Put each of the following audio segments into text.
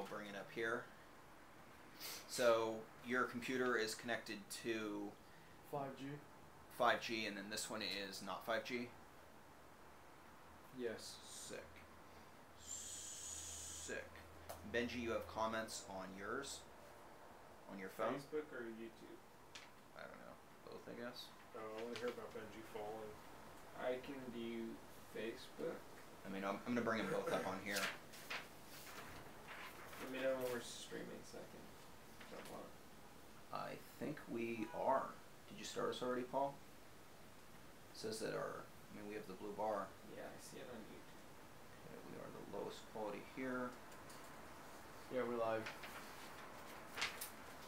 I'll bring it up here. So your computer is connected to 5G. 5G, and then this one is not 5G? Yes. Sick. Sick. Benji, you have comments on yours? On your phone? Facebook or YouTube? I don't know. Both, I guess. Oh, I want to hear about Benji falling. I can do Facebook. I mean, I'm going to bring them both up on here. Let me know when we're streaming so I can jump on. I think we are. Did you start us already, Paul? It says that we have the blue bar. Yeah, I see it on YouTube. Okay, we are the lowest quality here. Yeah, we're live.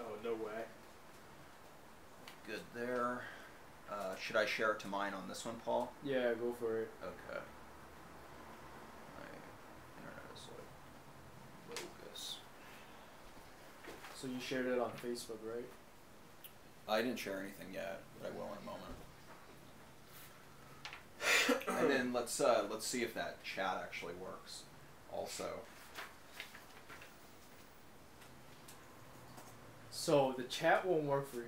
Oh, no way. Good there. Should I share it to mine on this one, Paul? Yeah, go for it. Okay. My internet is like bogus. So you shared it on Facebook, right? I didn't share anything yet, but I will in a moment. And then let's see if that chat actually works. Also. So the chat won't work for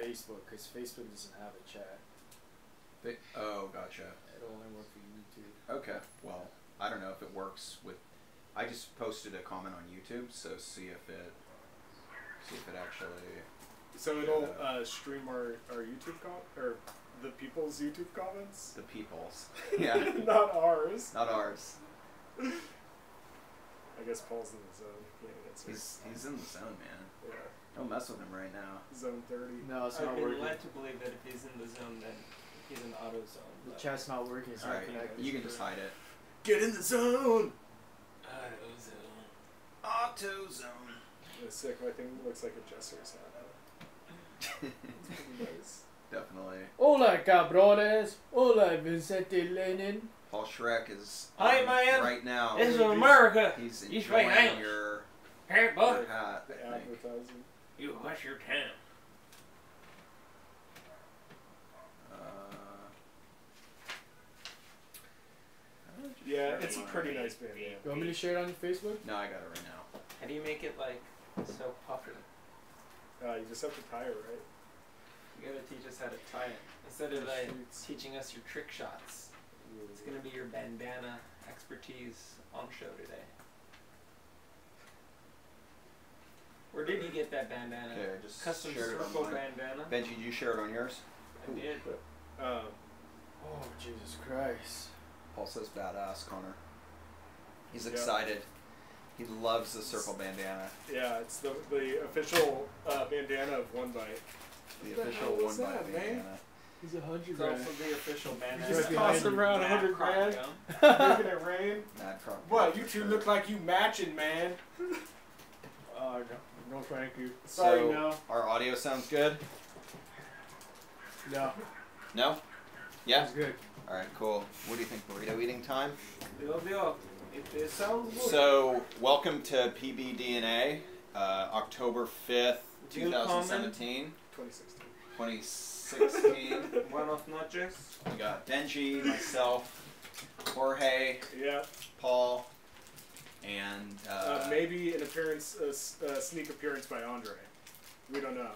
Facebook because Facebook doesn't have a chat. Oh, gotcha. It'll only work for YouTube. Okay. Well, I don't know if it works with. I just posted a comment on YouTube, so see if it actually. So it'll stream our YouTube or the people's YouTube comments? The people's. Yeah. Not ours. Not ours. I guess Paul's in the zone. He's in the zone, man. Yeah. Don't mess with him right now. Zone 30. No, it's I've not been working. led to believe that if he's in the zone, then he's in auto zone. The chat's not working. It's not Alright, connected. you can just hide it. Get in the zone! Auto zone. Auto zone. It's sick. My thing looks like a Jester's hat. It's pretty nice. Definitely. Hola, cabrones. Hola, Vicente Lenin. Paul Shrek is Hi, on man. right now. This is America. He's You enjoying speak English. your Hey, boy. hat, The I think. advertising. You hush your town. Yeah, it's a pretty nice bandana. You want me to share it on Facebook? No, I got it right now. How do you make it like so puffy? You just have to tie it right. You gotta teach us how to tie it instead of like Shoots. teaching us your trick shots. It's gonna be your bandana expertise on show today. Where did you get that bandana? Okay, I just Custom shared it circle on mine. bandana. Benji, did you share it on yours? I did. Oh, Jesus Christ. Paul says badass, Connor. He's Yeah. excited. He loves the circle bandana. Yeah, it's the official bandana of One Bite. The What the official hell was one by that, man? bandana. He's 100 It's grand. also the official bandana. You just Right tossed behind you. around Mad 100 crop grand, gum. making it rain. Mad crop. What? for You two sure. look like you matching, man. No, no, thank you. Sorry, So, no. our audio sounds good? No, No? Yeah? it's good. Alright, cool. What do you think? Burrito eating time? Deal. It sounds good. So, welcome to PBDnA, October 5th, Do you comment? 2017. 2016. 2016. Buenos noches. We got Benji, myself, Jorge, Yeah. Paul, and Maybe an appearance, a sneak appearance by Andre. We don't know.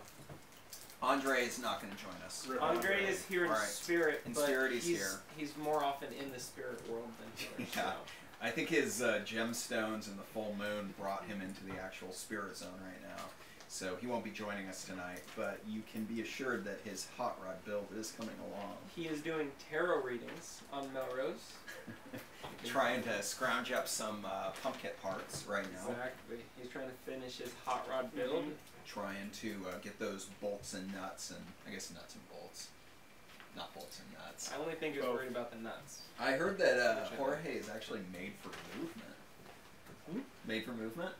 Andre is not going to join us. Rip Andre is here in Alright. spirit, In but spirit, he's he's here. He's more often in the spirit world than here. Yeah. So. I think his gemstones and the full moon brought him into the actual spirit zone right now. So he won't be joining us tonight, but you can be assured that his hot rod build is coming along. He is doing tarot readings on Melrose. Trying to scrounge up some pumpkin parts right now. Exactly. He's trying to finish his hot rod build. Trying to get those bolts and nuts, and I guess nuts and bolts. Not bolts and nuts. I only think he's worried about the nuts. I heard that Jorge is actually made for movement. Made for movement?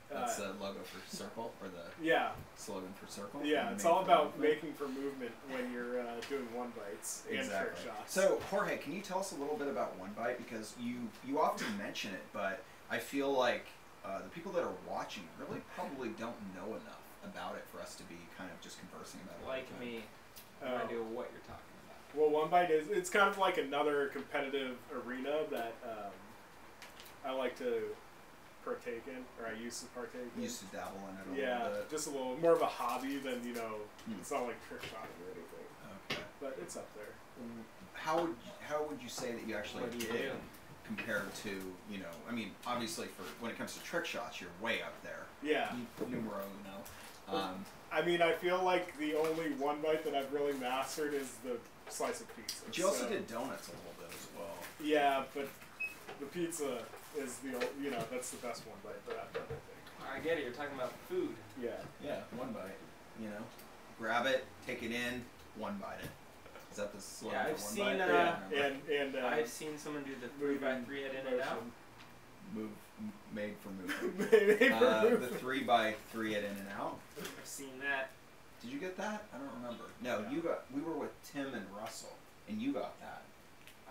That's the logo for Circle, or the Yeah. slogan for Circle. Yeah, it's Made all for about movement. making for movement when you're doing one bites and trick shots. So, Jorge, can you tell us a little bit about One Bite? Because you often mention it, but I feel like the people that are watching really probably don't know enough about it for us to be kind of just conversing about it. Like me. No idea what you're talking about. Well, One Bite it's kind of like another competitive arena that I like to partake in, or I used to partake in. Used to dabble in it a Yeah, little bit. just a little more of a hobby than it's not like trick shotting or anything. Okay. But it's up there. How would you say that you actually What do you did do? compared to, I mean, obviously for when it comes to trick shots, you're way up there. Yeah. Numero uno. I mean, I feel like the only one bite that I've really mastered is the slice of pizza. But you also did donuts a little bit as well. Yeah, but the pizza is that's the best one bite that I've done, I think. I get it. You're talking about food. Yeah. Yeah, one bite. Grab it, take it in, one bite it. Is that the slogan Yeah, I've for one seen, bite? And I've seen someone do the 3x3 at In-N-Out. Made for moving. Made for moving. The 3x3 at In-N-Out. I've seen that. Did you get that? I don't remember. No, Yeah. we were with Tim and Russell, and you got that.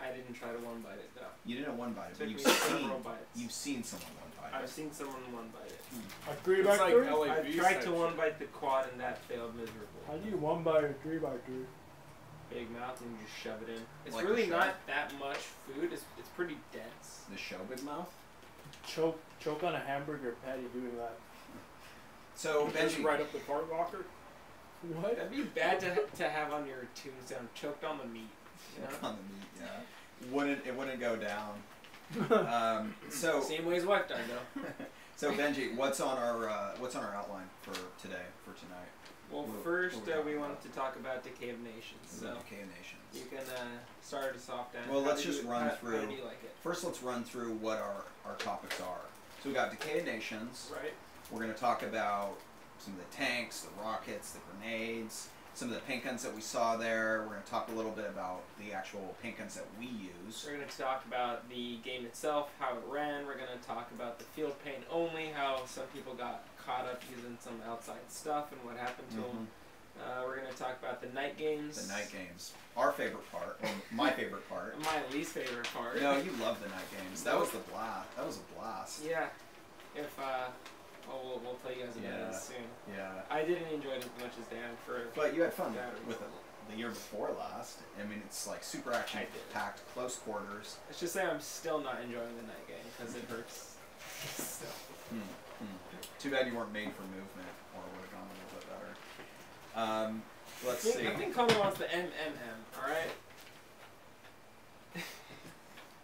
I didn't try to one bite it though. You didn't one bite it, but Took you've me seen several bites. you've seen someone one bite I've it. seen someone one bite it. A 3x3? It's like LAV I've tried type to one shit. bite the quad and that failed miserably. How do you 1 by a 3x3? Big mouth and you just shove it in. It's Like really a shove? not that much food. It's pretty dense. The show big mouth. Choke on a hamburger patty doing that. So Just Benji, right up the fart locker. What? That'd be bad to have on your tombstone. Choked on the meat. You know? on the meat, yeah. It wouldn't go down. So Same way as wife died though. so Benji, what's on our outline for today, for tonight? Well, What- first what we're we talking wanted about? to talk about Decay of Nations. So Decay of Nations. you can start us off, Dan. Well, How let's do just you- run how through. How do you like it? First, let's run through what our topics are. So we got Decay of Nations. Right. We're going to talk about some of the tanks, the rockets, the grenades, some of the paint guns that we saw there. We're going to talk a little bit about the actual paint guns that we use. We're going to talk about the game itself, how it ran. We're going to talk about the field paint only, how some people got caught up using some outside stuff and what happened to them. We're going to talk about the night games. The night games. Our favorite part, or my favorite part. My least favorite part. No, you love the night games. That was the blast. That was a blast. Yeah. If, we'll tell you guys about it soon. Yeah. I didn't enjoy it as much as Dan for... But you had fun Yeah. with it the year before last. I mean, it's like super action I did. packed, close quarters. Let's just say I'm still not enjoying the night game because it hurts. So. Too bad you weren't made for movement, or would have gone a little bit better. Let's see. I think Connor wants the MMM, alright?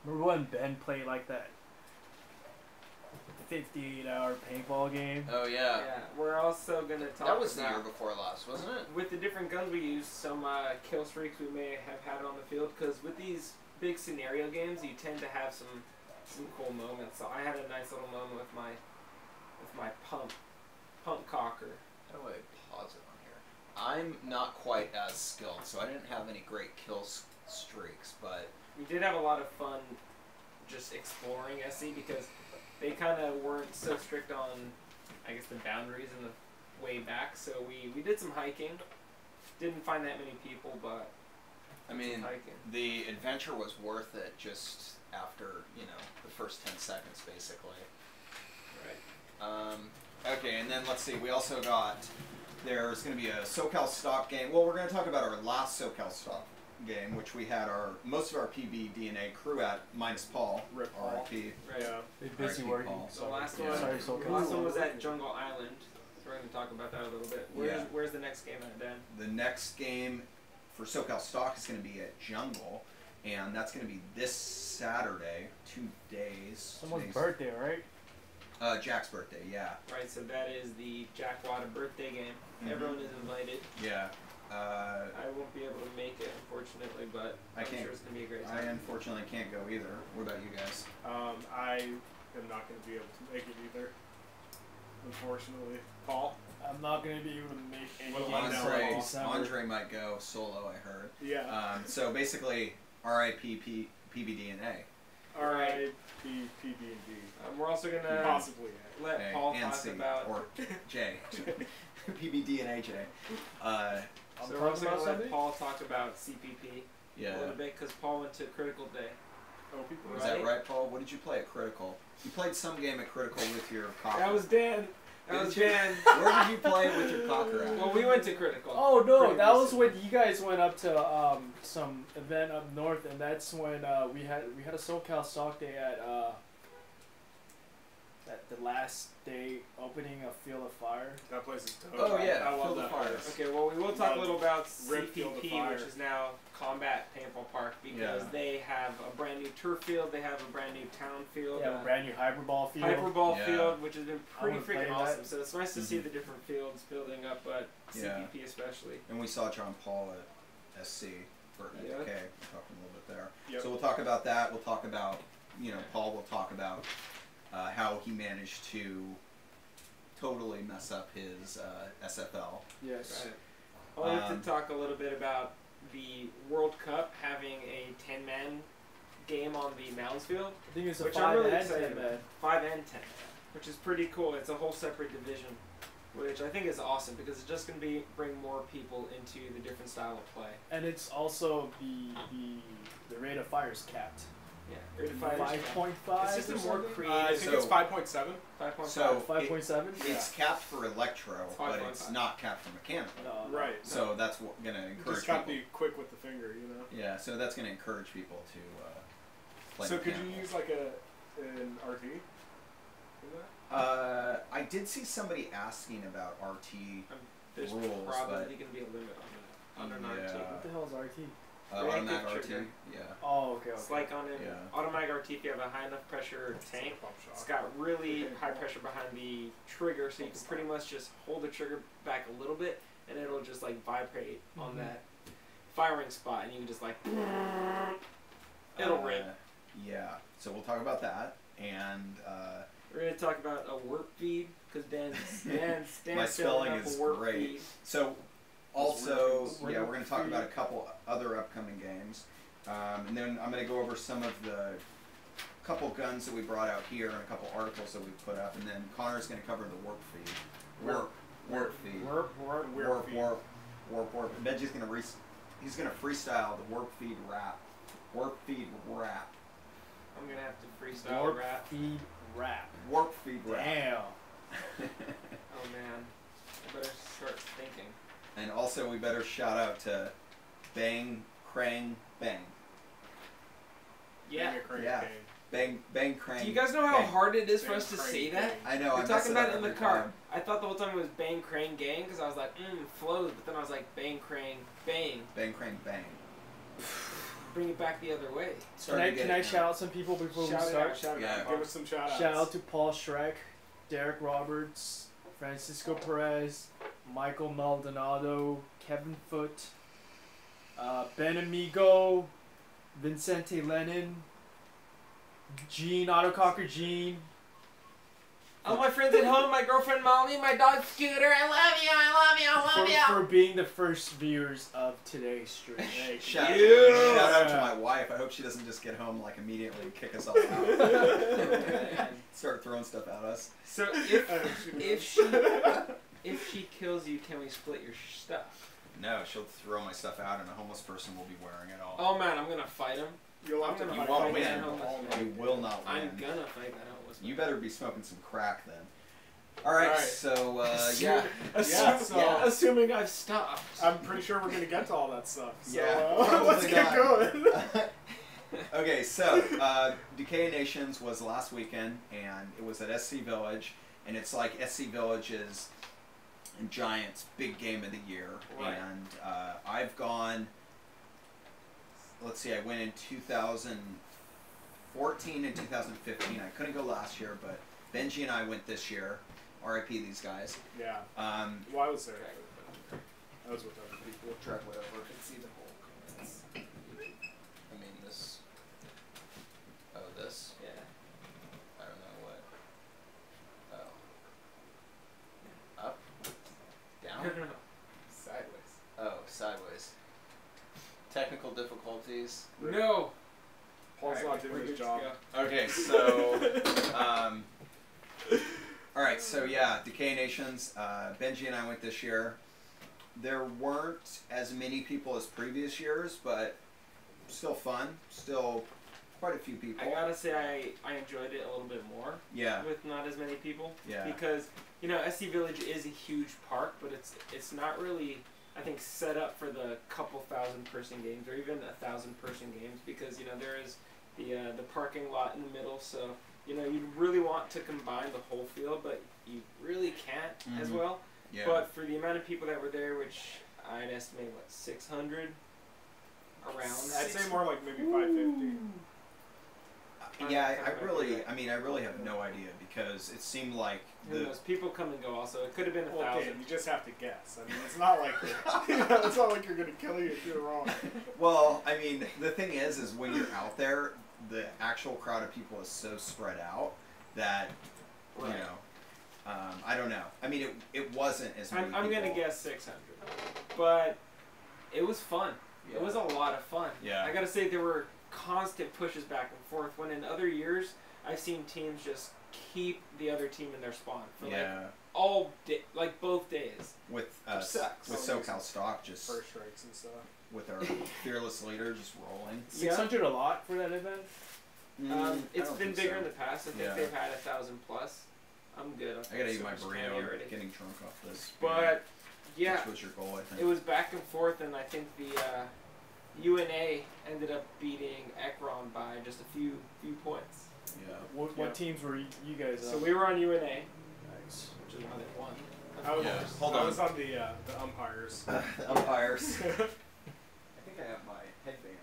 Remember when Ben played like that 58-hour paintball game? Oh yeah. Yeah, we're also going to talk That was the about, year before last, wasn't it? with the different guns we use, some kill streaks we may have had on the field, because with these big scenario games, you tend to have some cool moments. So I had a nice little moment with my pump cocker. How do I pause it on here? I'm not quite as skilled, so I didn't have any great kill streaks, but We did have a lot of fun just exploring SC because they kind of weren't so strict on, I guess, the boundaries in the way back. So we did some hiking. Didn't find that many people, but I mean, hiking. the adventure was worth it just after, the first 10 seconds, basically. Right. Okay, and then let's see. We also got. There's going to be a SoCal stock game. Well, we're going to talk about our last SoCal stock game, which we had most of our PBDnA crew at, minus Paul. Rip Paul. R.I.P. Right. Yeah. They're busy R.I.P. working. Paul. The last Yeah. one. Sorry, so The last one was at Jungle Island. So we're going to talk about that a little bit. Where's the next game at, Dan? The next game for SoCal stock is going to be at Jungle, and that's going to be this Saturday. 2 days. Someone's Today's- birthday, right? Jack's birthday. Yeah. Right, so that is the Jack Wada birthday game. Mhm. Everyone is invited. Yeah. I won't be able to make it, unfortunately, but I I'm can't- sure it's going to be a great I time. unfortunately can't go either. What about you guys? I am not going to be able to make it either. Unfortunately. Paul? I'm not gonna be able to make any Well, games Andre- until Andre, December. Andre might go solo. I heard. Yeah. So basically, RIP PBDnA. Alright. PB&D. We're also going to Possibly. let A Paul and talk C, about... or J. PBDnA J. I'm So we're talking also going about to let something? Paul talk about CPP a Yeah. little bit, because Paul went to Critical Day. Oh, people. Was that right, Paul? What did you play at Critical? You played some game at Critical with your cocker. That was Dan. That was Did you? Dan. Where did you play with your cocker at? Well, we went to Critical. Oh no, Pretty that was recent. when you guys went up to some event up north, and that's when we had a SoCal stock day at that the last day opening of Field of Fire. That place is dope. Oh, yeah, I love Field of that Fire. place. Okay, well, we will talk a little about Rip Field of CPP, Fire. which is now Combat Paintball Park, because Yeah. they have a brand new turf field, they have a brand new town field, Yeah, brand new Hyperball field. Hyperball Yeah. field, which has been pretty wanna play freaking that. awesome. So it's nice to see Mhm. the different fields building up, but Yeah. CPP especially. And we saw John Paul at SC for Yeah. Decay. We're talking a little bit there. Yep. So we'll talk about that. We'll talk about, Paul will talk about how he managed to totally mess up his SFL. Yes. Right. I wanted Um, to talk a little bit about the World Cup having a 10-man game on the Mounds field, I think it's a which 5 I'm really and excited 10 about. man. 5 and 10, which is pretty cool. It's a whole separate division, which I think is awesome because it's just going to bring more people into the different style of play. And it's also the rate of fire is capped. Yeah, rate of fire is 5.5. It's just a or more something? I creative. think it's 5.7. 5.5. So 5.7. it's capped for electro, It's but 5.5. it's not capped for mechanical. No, Right. So that's going to You encourage just gotta people. be quick with the finger, you know. Yeah, so that's going to encourage people to play So could mechanical. you use like an RT? In that? I did see somebody asking about RT There's rules, probably but going to be a limit on that. On an Yeah. RT. What the hell is RT? automatic Reactive RT. trigger. Yeah. Oh, okay. It's like on an Yeah. automatic RT, if you have a high enough pressure It's tank, like a bump shot. it's got really high pressure behind the trigger, so you can pretty much just hold the trigger back a little bit, and it'll just like vibrate on Mhm. that firing spot, and you can just like it'll rip. Yeah. So we'll talk about that, and We're gonna talk about a warp feed because Dan's My setting spelling up is a warp great. feed. so also We're yeah, gonna we're going to talk feed- about a couple other upcoming games, and then I'm going to go over some of the couple guns that we brought out here and a couple articles that we put up, and then Connor's going to cover the warp feed. Warp feed. Warp. And Benji's going to he's going to freestyle the warp feed rap. Warp feed rap. I'm gonna have to freestyle Warp rap. feed rap. Warp feed rap. Damn. Oh man, I better start thinking. And also, we better shout out to Bang Krang Bang. Yeah. Maybe a crank Yeah. game. Bang Krang. Do you guys know how Bang. hard it is for Bang, us to crank, say bang. that? I know. We're I mess talking it about up it in the every car. time. I thought the whole time it was Bang Crane Gang because I was like, flows, but then I was like, Bang Crane Bang. Bang Krang Bang. Bring it back the other way. Can I shout out some people before we Shout it start? out, shout it Yeah. out. Give us some shout outs. Shout out to Paul Schreck, Derek Roberts, Francisco Perez, Michael Maldonado, Kevin Foote, Ben Amigo, Vincente Lennon, Gene Autococker Gene. All my friends at home, my girlfriend Molly, my dog Scooter, I love you, I love you, I love you. For being the first viewers of today's stream. Hey, Shout Yeah. out to my wife. I hope she doesn't just get home like immediately and kick us all out. Start throwing stuff at us. So if she kills you, can we split your stuff? No, she'll throw my stuff out, and a homeless person will be wearing it all. Oh man, I'm gonna fight him. You'll have to I'm You gonna won't fight win. that homeless man. You will not win. I'm gonna fight that homeless man. You better be smoking some crack then. All right. Alright. So Assuming I've stopped. I'm pretty sure we're gonna get to all that stuff. So, Yeah, let's probably get not. going. Okay, so Decay Nations was last weekend, and it was at SC Village, and it's like SC Village's and Giants' big game of the year. Right. And I've gone. Let's see, I went in 2014 and 2015. I couldn't go last year, but Benji and I went this year. RIP these guys. Yeah. Why was there? I was with other people. drag whatever. I can see the whole comments. I mean, this. Oh, this? Yeah. I don't know what. Oh. Up? Down? No. Sideways. Oh, sideways. Technical difficulties. No. Paul's not doing his job. Okay, so all right, so yeah, Decay Nations. Benji and I went this year. There weren't as many people as previous years, but still fun. Still quite a few people. I gotta say I enjoyed it a little bit more Yeah, with not as many people. yeah, Because SC Village is a huge park, but it's not really, I think, set up for the couple thousand-person games or even 1,000-person games because there is the parking lot in the middle, so you know, you really want to combine the whole field, but you really can't as well. Yeah. But for the amount of people that were there, which I'd estimate, what, 600 around? I'd say more like maybe 550. Yeah, I really have no idea because it seemed like Who knows? People come and go. Also, it could have been 1,000. Okay, you just have to guess. I mean, it's not like it's not like you're gonna kill you if you're wrong. Well, I mean, the thing is when you're out there, the actual crowd of people is so spread out that you know, I don't know. I mean, it wasn't as many. I'm gonna guess 600, but it was fun. Yeah. It was a lot of fun. Yeah. I gotta say there were constant pushes back and forth. When in other years, I've seen teams just keep the other team in their spawn for like all day, like both days. With sucks. with SoCal Stock just First strikes and stuff. with our fearless leader just rolling. 600 a lot for that event? It's been bigger in the past. I think Yeah. they've had 1,000 plus. I'm good. I gotta eat my so much burrito. candy I'm already. getting drunk off this. But yeah, Which was your goal, I think. it was back and forth, and I think the UNA ended up beating Ekron by just a few points. Yeah. What teams were you guys on? So we were on UNA, Nice. which is why they won. I was, Yeah. I was on the umpires. Umpires. I think I have my headband.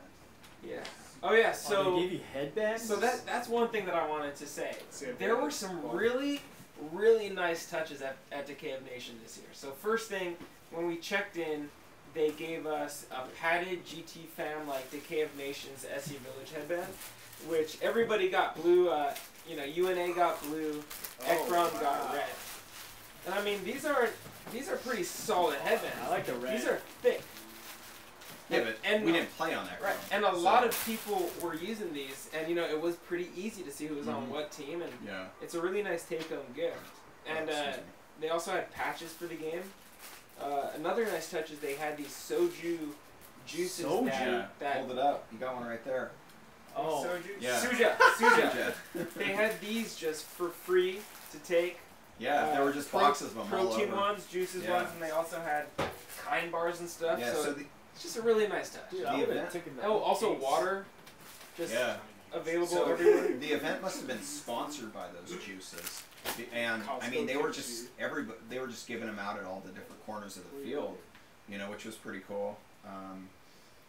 Yeah. Oh yeah. they So gave you headbands? so that's one thing that I wanted to say. See, There were some really nice touches at Decay of Nation this year. So first thing, when we checked in, they gave us a padded GT fam like Decay of Nations SE Village headband, which everybody got blue. You know, UNA got blue, Ekron got red. And I mean, these are pretty solid headbands. I like the red. These are thick. Yeah, but we didn't play on that Right, ground, and a so- lot of people were using these, and you know, it was pretty easy to see who was on what team, and Yeah. it's a really nice take-home gift. And Excuse me. they also had patches for the game. Another nice touch is they had these soju juices Soju? Yeah. that Hold it up. You got one right there. Oh. soju? Yeah. Suja. Yeah. They had these just for free to take. Yeah, there were just boxes of them all Protein over. ones, juices Yeah. ones, and they also had kind bars and stuff. Yeah, so so the, it's just a really nice touch. Dude, The I would have event- taken that. Oh, also case. water, just yeah. available So everywhere. the event must have been sponsored by those juices, and I mean they were just they were just giving them out at all the different corners of the field, you know, which was pretty cool.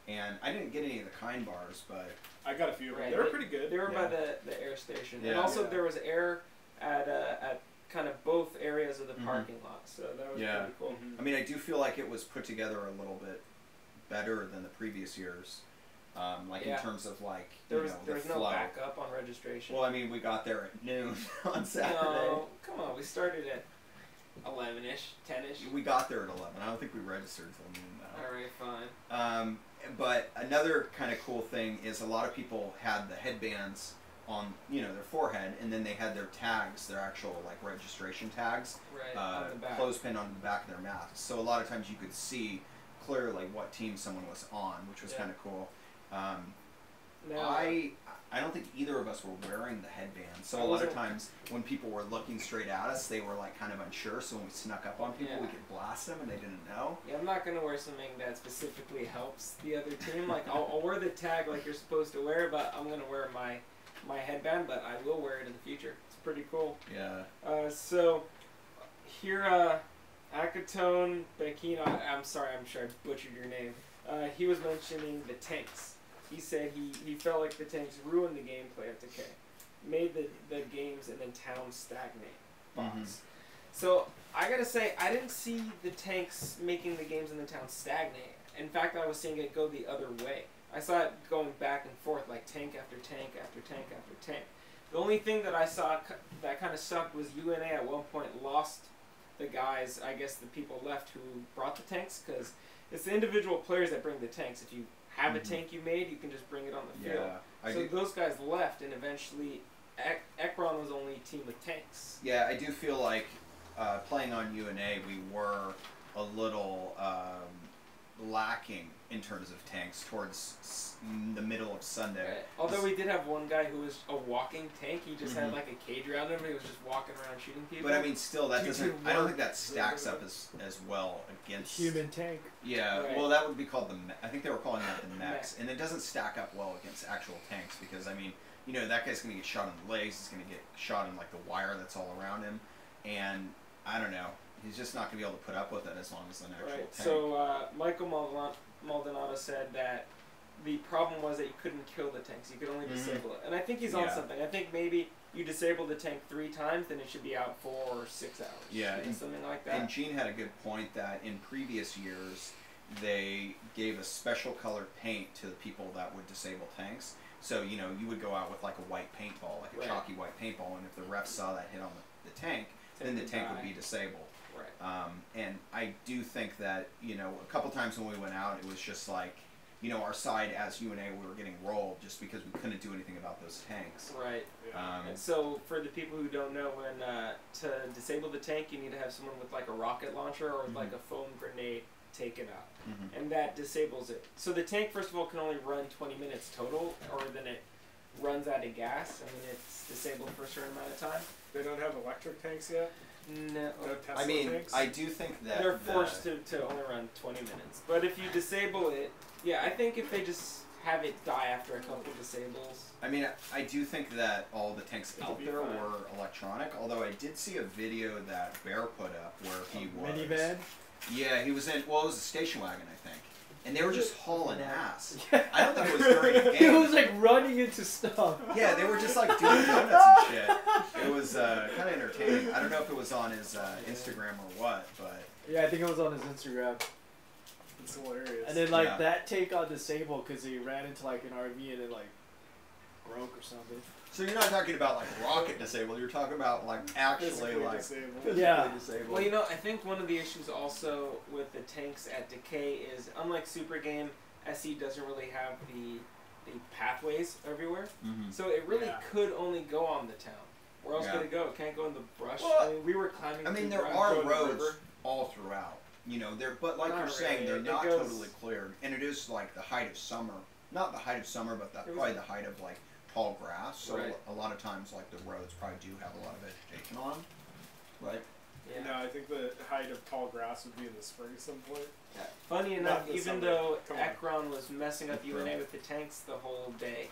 And I didn't get any of the kind bars, but I got a few of them. Right, They were pretty good. They were by Yeah. the air station, and Yeah. also Yeah. there was air at kind of both areas of the Mhm. parking lot, so that was Yeah. pretty cool. Mhm. I mean I do feel like it was put together a little bit better than the previous years, like Yeah. in terms of like There you was know there the was no flow. backup on registration. Well, I mean we got there at noon on Saturday. No, come on, we started at 11ish, 10ish. We got there at 11. I don't think we registered till noon though. All right, fine. But another kind of cool thing is a lot of people had the headbands on, you know, their forehead, and then they had their tags, their actual like registration tags, Right on the back. clothespin on the back of their masks. So a lot of times you could see clearly what team someone was on, which was Yeah. kind of cool. Now, I don't think either of us were wearing the headbands. So I a lot of wasn't- times when people were looking straight at us, they were like kind of unsure. So when we snuck up on people, we Yeah. could blast them, and they didn't know. yeah, I'm not gonna wear something that specifically helps the other team. Like I'll wear the tag like you're supposed to wear, but I'm gonna wear my headband. But I will wear it in the future. It's pretty cool. Yeah. So here, Akatone Bekina, I'm sorry, I'm sure I butchered your name. He was mentioning the tanks. He said he felt like the tanks ruined the gameplay of Decay, made the games in the town stagnate. Box. So I gotta say, I didn't see the tanks making the games in the town stagnate. In fact, I was seeing it go the other way. I saw it going back and forth, like tank after tank after tank after tank. The only thing that I saw that kind of sucked was UNA at one point lost the guys, I guess the people left who brought the tanks, because it's the individual players that bring the tanks. If you have a tank you made, you can just bring it on the field. Yeah. So those guys left, and eventually Ekron was only a team with tanks. Yeah, I do feel like playing on UNA, we were a little lacking in terms of tanks towards the middle of Sunday. Right. Although we did have one guy who was a walking tank. He just had like a cage around him, and he was just walking around shooting people. But I mean, still, that Due to doesn't. I don't work. think that stacks up as well against. Human tank. Yeah, Right. well, that would be called I think they were calling that the mechs, Mech. and it doesn't stack up well against actual tanks because I mean, you know, that guy's going to get shot in the legs. He's going to get shot in like the wire that's all around him, and I don't know. He's just not going to be able to put up with it as long as an actual tank. So Michael Maldonado said that the problem was that you couldn't kill the tanks. You could only disable it. And I think he's on something. I think maybe you disable the tank 3 times, then it should be out 4 or 6 hours. Yeah. Something like that. And Gene had a good point that in previous years, they gave a special colored paint to the people that would disable tanks. So, you know, you would go out with like a white paintball, like a chalky white paintball, and if the ref saw that hit on the tank, then the tank would be disabled. Right. And I do think that, you know, a couple times when we went out, it was just like, you know, our side as UNA, we were getting rolled just because we couldn't do anything about those tanks. Right. Yeah. And so for the people who don't know, when to disable the tank, you need to have someone with like a rocket launcher or like a foam grenade take it out. And that disables it. So the tank, first of all, can only run 20 minutes total, or then it runs out of gas, and then it's disabled for a certain amount of time. They don't have electric tanks yet? No. No Tesla I mean, tanks? I do think that They're forced to only run 20 minutes. But if you disable it, yeah, I think if they just have it die after a couple disables. I mean, I do think that all the tanks out there fine. were electronic, although I did see a video that Bear put up where he was... Minivan? Yeah, he was in, well, it was a station wagon, I think. And they were just hauling ass. I don't think it was during a He game. was like running into stuff. Yeah, they were just like doing donuts and shit. It was kind of entertaining. I don't know if it was on his Instagram or what, but... Yeah, I think it was on his Instagram. It's hilarious. And then like that take got disabled because he ran into like an RV and it like broke or something. So you're not talking about like rocket disabled, you're talking about like actually Physically like disabled. Yeah. disabled. Well, you know, I think one of the issues also with the tanks at Decay is, unlike Super Game, SE doesn't really have the pathways everywhere. So it really could only go on the town. Where else could it go? It can't go in the brush. Well, I mean, we were climbing. I mean, through there brush, are going to the roads river. all throughout. You know, but like Not you're saying, really. they're It not goes- totally cleared. And it is like the height of summer. Not the height of summer, but probably the height of like tall grass. So a lot of times like the roads probably do have a lot of vegetation on. Right? Yeah. No, I think the height of tall grass would be in the spring at some point. Yeah. Funny Not enough, in the even summer. though Come on. Ekron was messing up UNA with the tanks the whole day,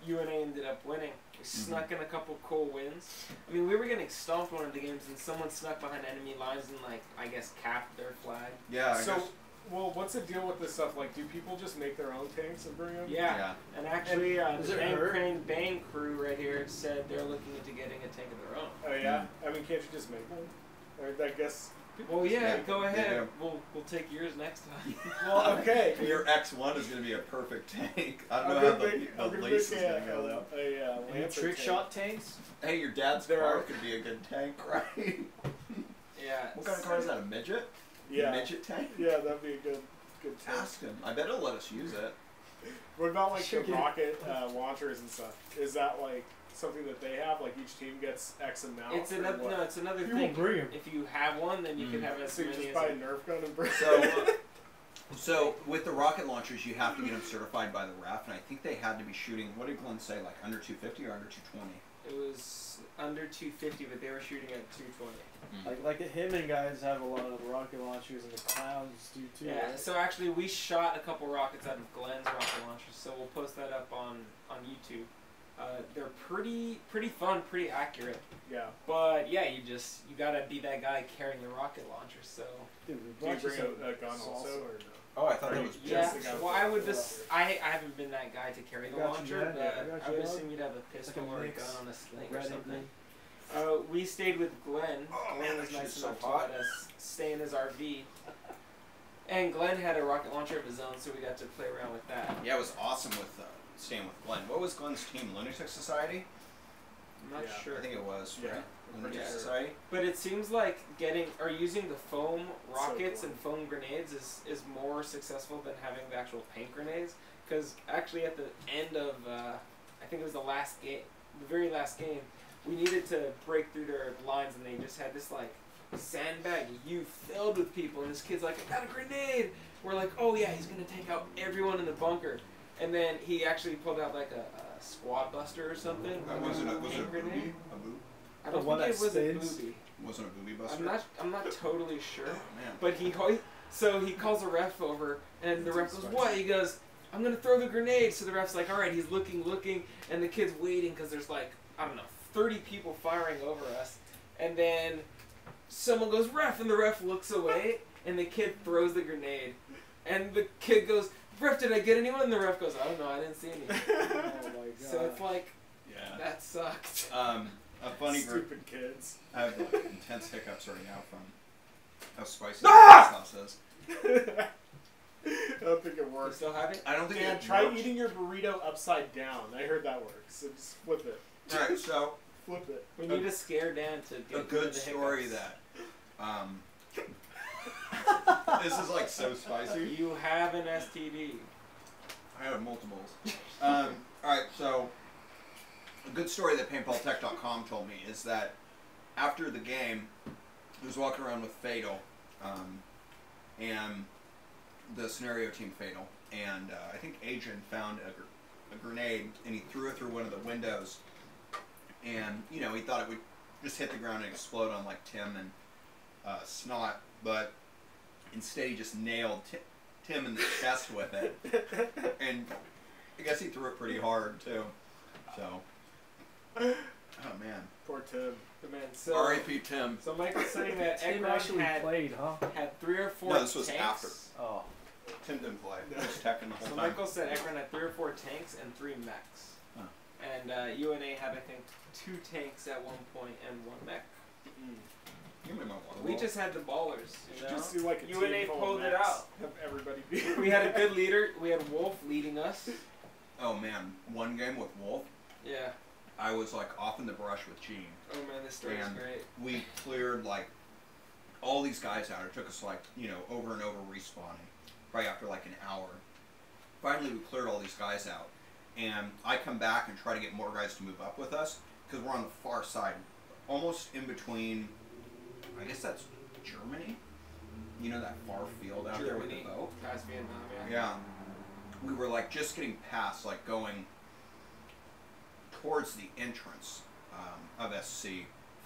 UNA ended up winning. We snuck in a couple cool wins. I mean, we were getting stomped one of the games, and someone snuck behind enemy lines and, like, I guess, capped their flag. Yeah, I So, guess. well, what's the deal with this stuff? Like, do people just make their own tanks and bring them? Yeah. And actually, Does the it Bang hurt? Crane Bang crew right here said they're looking into getting a tank of their own. Oh, yeah? I mean, can't you just make one? Or, I guess... Well, yeah, Yeah, go they ahead. do. We'll take yours next time. Well, okay. Your X1 is going to be a perfect tank. I don't I'm know gonna how make- the I'm gonna lace make is going to go though. Any Lancer trick tank. shot tanks? Hey, your dad's There car are- could be a good tank, right? Yeah. What kind of car is that? A midget? Yeah. A midget tank? Yeah, that'd be a good tank. Ask him. I bet he'll let us use it. What about like Sure the can. rocket launchers and stuff? Is that like something that they have? Like each team gets X amount? It's or another what? no. It's another People thing. bring 'em. If you have one, then you can have as So you many just as. buy a Nerf gun and bring So with the rocket launchers, you have to get them certified by the ref, and I think they had to be shooting. What did Glenn say? Like under 250 or under 220? It was under 250, but they were shooting at 220. Like the Hitman guys have a lot of rocket launchers and the clowns do too. Yeah. right? So actually, we shot a couple rockets out of Glenn's rocket launchers, so we'll post that up on YouTube. They're pretty fun, pretty accurate. Yeah. But yeah, you gotta be that guy carrying the rocket launcher. So Dude, we Do you brought bring some a gun salsa. also or no? Oh, I thought Or that you was just yeah. the guy Well, with I the would launcher? just I haven't been that guy to carry the I got you, launcher, man. but I got I you, would dog. assume you'd have a pistol Like a or a mix. gun on a sling or Red and something. blue. We stayed with Glenn. Oh, Glenn man, was that nice shit's enough so to hot. let us stay in his RV. And Glenn had a rocket launcher of his own, so we got to play around with that. Yeah, it was awesome with staying with Glenn. What was Glenn's team? Lunatic Society? I'm not Yeah. sure. I think it was. Yeah, Right? I'm Lunatic pretty sure. Society. But it seems like using the foam rockets cool. and foam grenades is more successful than having the actual paint grenades. Because actually at the end of, I think it was the very last game, we needed to break through their lines and they just had this like sandbag filled with people and this kid's like, I got a grenade! We're like, oh yeah, he's gonna take out everyone in the bunker. And then he actually pulled out like a squad buster or something. Was it a paint booby? grenade. A boob? I The don't one think it that was spins? a booby. Wasn't a booby buster? I'm not totally sure. Oh, man. But so he calls a ref over, and the ref goes, "What?" He goes, I'm gonna throw the grenade. So the ref's like, all right, he's looking, and the kid's waiting because there's like, I don't know, 30 people firing over us, and then someone goes, ref, and the ref looks away, and the kid throws the grenade, and the kid goes, ref, did I get anyone? And the ref goes, I don't know, I didn't see any. Oh my god. So it's like, Yeah. that sucked. A funny group. Stupid kids. I have like intense hiccups right now from how spicy Ah! the sauce is. I don't think it You works. still have it? I don't think Dan, it try works. eating your burrito upside down. I heard that works. So just flip it. All right, so Flip it. We need to scare Dan to get a rid good of the story hiccups. that this is like so spicy. You have an STD. I have multiples. All right, so a good story that PaintballTech.com told me is that after the game, he was walking around with Fatal, and the scenario team Fatal, and I think Adrian found a grenade, and he threw it through one of the windows, and you know he thought it would just hit the ground and explode on like Tim and Snot, but instead he just nailed Tim in the chest with it, and I guess he threw it pretty hard too. So, oh man, Poor Tim. Good man. So, R.I.P. Tim. so Michael's saying that Tim Ekron actually had played, huh? 3 or 4 No, this was tanks. after. Oh. Tim didn't play. He was teching the whole So time. Michael said Ekron had 3 or 4 tanks and 3 mechs. Huh. And UNA had, I think, 2 tanks at one point and 1 mech. You may want one. We just had the ballers, you know? Just do like a UNA team full of pulled it mechs. out. Have everybody be. We had a good leader. We had Wolf leading us. Oh man, one game with Wolf, Yeah. I was like off in the brush with Gene. Oh man, this story's And great. we cleared like all these guys out. It took us like, you know, over and over respawning. Probably after like an hour. Finally we cleared all these guys out. And I come back and try to get more guys to move up with us because we're on the far side. Almost in between, I guess that's Germany. You know that far field out there with the boat? Past Vietnam, yeah. Yeah. We were like just getting past, like going towards the entrance of SC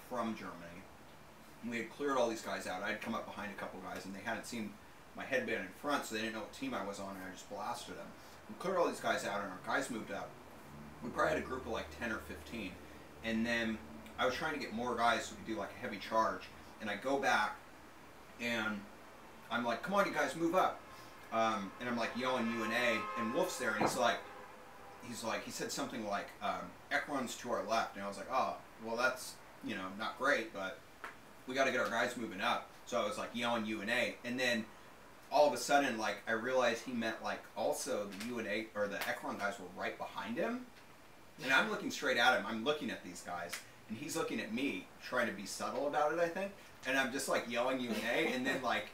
from Germany. And we had cleared all these guys out. I had come up behind a couple guys and they hadn't seen my headband in front, so they didn't know what team I was on, and I just blasted them. We cleared all these guys out and our guys moved up. We probably had a group of like 10 or 15. And then I was trying to get more guys so we could do like a heavy charge. And I go back and I'm like, come on you guys, move up. And I'm like yelling UNA, and Wolf's there, and he said something like, Ekron's to our left, and I was like, oh, well that's, you know, not great, but we got to get our guys moving up. So I was like yelling UNA, and then all of a sudden, like, I realized he meant like also the UNA, or the Ekron guys were right behind him, and I'm looking straight at him, I'm looking at these guys, and he's looking at me, trying to be subtle about it, I think, and I'm just like yelling UNA, and then like,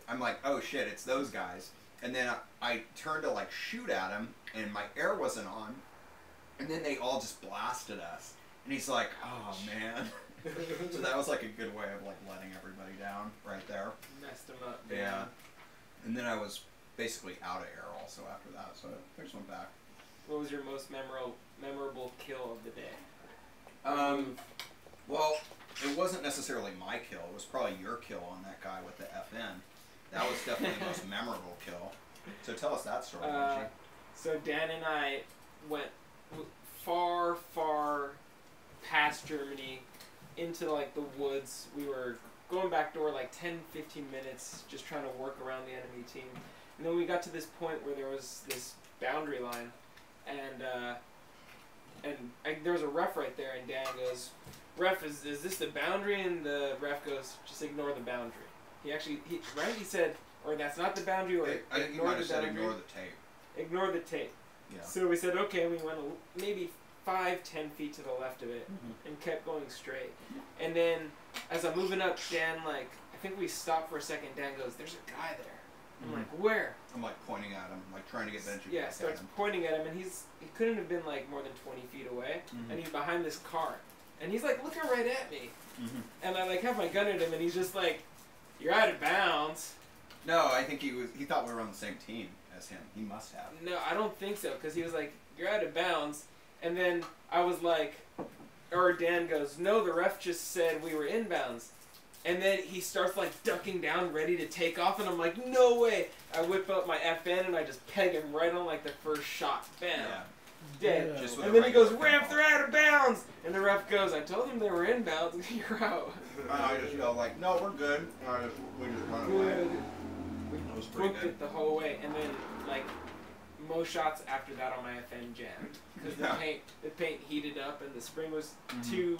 I'm like, oh shit, it's those guys. And then I turned to like shoot at him, and my air wasn't on, and then they all just blasted us. And he's like, oh man. So that was like a good way of like letting everybody down right there. Messed him up. Yeah. And then I was basically out of air also after that, so I just went back. What was your most memorable kill of the day? Well, it wasn't necessarily my kill. It was probably your kill on that guy with the FN. That was definitely the most memorable kill. So tell us that story, Benji. So Dan and I went far, far past Germany into like the woods. We were going back door like 10, 15 minutes just trying to work around the enemy team. And then we got to this point where there was this boundary line, and there was a ref right there, and Dan goes, ref, is this the boundary? And the ref goes, just ignore the boundary. He said, or that's not the boundary, or I think you might have said ignore the tape. Ignore the tape. Yeah. So we said, okay, we went maybe 5, 10 feet to the left of it, and kept going straight. And then, as I'm moving up, Dan, like, I think we stopped for a second. Dan goes, there's a guy there. I'm like, where? I'm like pointing at him, like trying to get Benji. Yeah, back starts at him. pointing at him, and he couldn't have been like more than 20 feet away, and he's behind this car. And he's like looking right at me. And I like have my gun at him, and he's just like, you're out of bounds. No, I think he thought we were on the same team as him. He must have. No, I don't think so, because he was like, you're out of bounds. And then I was like, or Dan goes, no, the ref just said we were in bounds. And then he starts like ducking down, ready to take off, and I'm like, no way! I whip up my FN and I just peg him right on like the first shot. Bam! Yeah. Dead. Yeah. Just with And a then he goes, regular ref, they're out of bounds! And the ref goes, I told them they were inbounds, you're out. I just yelled like, no, we're good. We just run away. Good. That was pretty Booked good. it the whole way, and then like most shots after that on my FN jammed because Yeah. the paint heated up and the spring was Mhm. too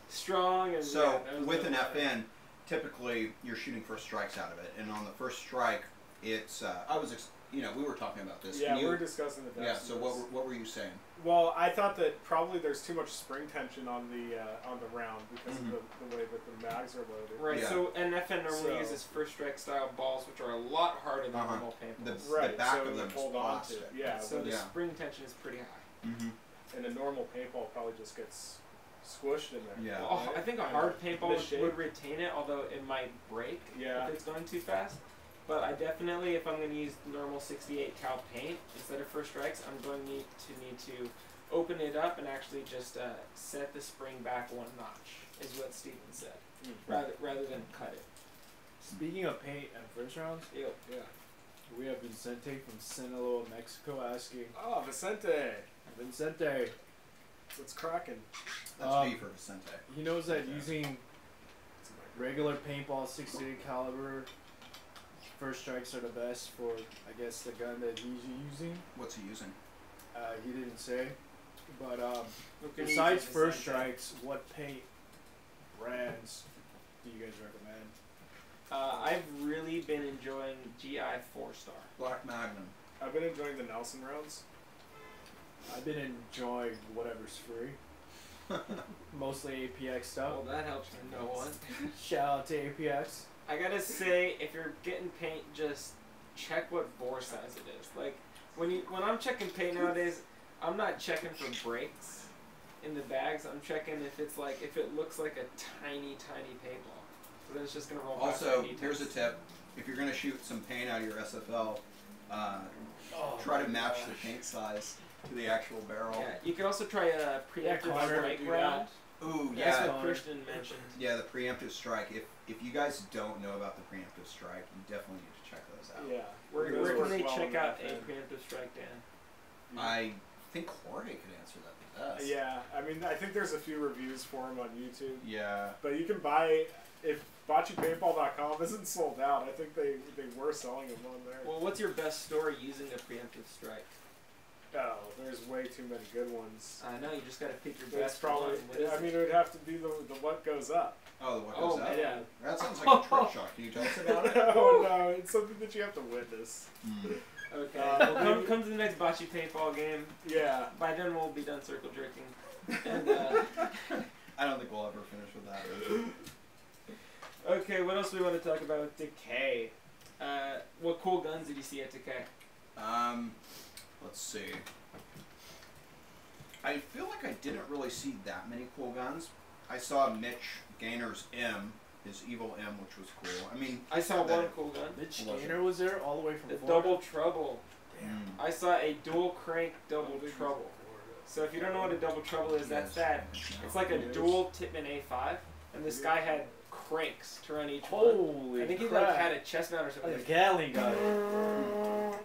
strong. And So yeah, that was with an no fun. FN, typically you're shooting first strikes out of it, and on the first strike, it's we were talking about this. Yeah, Can you- we're discussing the Yeah. depths So of what this. what were you saying? Well, I thought that probably there's too much spring tension on the round because Mhm. of the way that the mags are loaded. Right, Yeah. so an FN normally So- uses first strike style balls, which are a lot harder than Uh-huh. normal paintballs. The Right, back so of you them is hold on to plastic. it. Yeah, So the Yeah. spring tension is pretty high. Mm-hmm. and a normal paintball probably just gets squished in there. Yeah. Well, I think a hard paintball Misshape. would retain it, although it might break Yeah. if it's going too fast. But I definitely, if I'm going to use normal 68 cal paint instead of first strikes, I'm going to need to open it up and actually just set the spring back one notch, is what Steven said, rather than cut it. Speaking of paint and first rounds, Yep. Yeah. we have Vicente from Sinaloa, Mexico asking, Oh, Vicente, Vicente, what's cracking? That's B for Vicente. he knows that Yeah. using regular paintball 68 caliber first strikes are the best for, I guess, the gun that he's using. What's he using? He didn't say. But Okay, besides use first Vicente. strikes, what paint brands do you guys recommend? I've really been enjoying GI 4-star. Black Magnum. I've been enjoying the Nelson rounds. I've been enjoying whatever's free. Mostly APX stuff. Well, that helps no one. Shout out to APX. I gotta say, if you're getting paint, just check what bore size it is. Like when I'm checking paint nowadays, I'm not checking for breaks in the bags. I'm checking if it looks like a tiny paintball. So then it's just gonna roll past Also, my knee here's a tips. tip: if you're gonna shoot some paint out of your SFL, try to match the paint size to the actual barrel. Yeah, you can also try a preemptive Connor, strike do round. Ooh, That's yeah, what Christian mentioned. yeah, the preemptive strike. If you guys don't know about the preemptive strike, you definitely need to check those out. Yeah. Where Those can work they well check in out that a thing. preemptive strike, Dan? I think Jorge could answer that the best. Yeah, I mean, I think there's a few reviews for them on YouTube, Yeah. but you can buy if BacciPaintball.com isn't sold out. I think they were selling them on there. Well, what's your best story using a preemptive strike? Oh, there's way too many good ones. I know, you just gotta pick your It's best probably. one. What is I mean, it? it would have to be the what goes up. Oh, what Oh, goes up? man. Yeah. That sounds like a trick shot. Can you tell us about it? Oh no, it's something that you have to witness. Mm. Okay, Uh, well, come to the next bocce paintball game. Yeah. By then we'll be done circle jerking. And I don't think we'll ever finish with that. okay, what else do we want to talk about with Decay? What cool guns did you see at Decay? Let's see. I feel like I didn't really see that many cool guns. I saw Mitch Gainer's M, his Evil M, which was cool. I mean, I saw that- one cool gun. Mitch Was it? Gainer was there all the way from The Florida. double trouble. Mm. I saw a dual crank double trouble. So if you don't know what a double trouble is, that's that. It's like a dual Titman A5, and this guy had cranks to run each one. Holy I think he crap. like had a chest mount or something. Like a Gatling gun.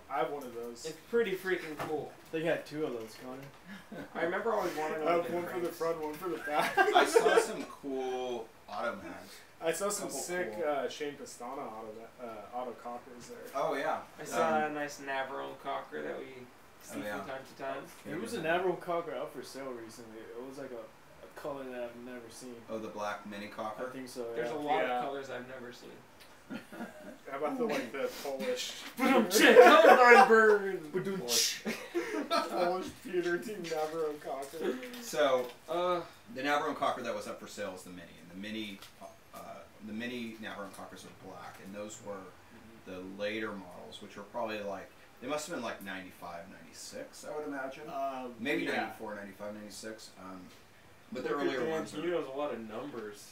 I have one of those. It's pretty freaking cool. They had two of those, Connor. I remember always wanting I one. have one for the front, one for the back. I saw some cool auto mags. I saw some Couple sick cool. Shane Pastana auto cockers there. Oh yeah. I saw a nice Navarone cocker that we see Oh, yeah. from time to time. There was a Navarone cocker out for sale recently. It was like a color that I've never seen. Oh, the black mini I cocker. think so. There's a Yeah. lot Yeah. of colors I've never seen. How about the Polish? Colorblind bird. Polish theater team Navarone cocker. So Uh, the Navarone cocker that was up for sale is the mini, and the mini Navarone cockers are black, and those were the later models, which were probably like, they must have been like 95, 96, I would imagine. Maybe yeah. 94, 95, 96. But the look at earlier Dan, ones he are, knows a lot of numbers.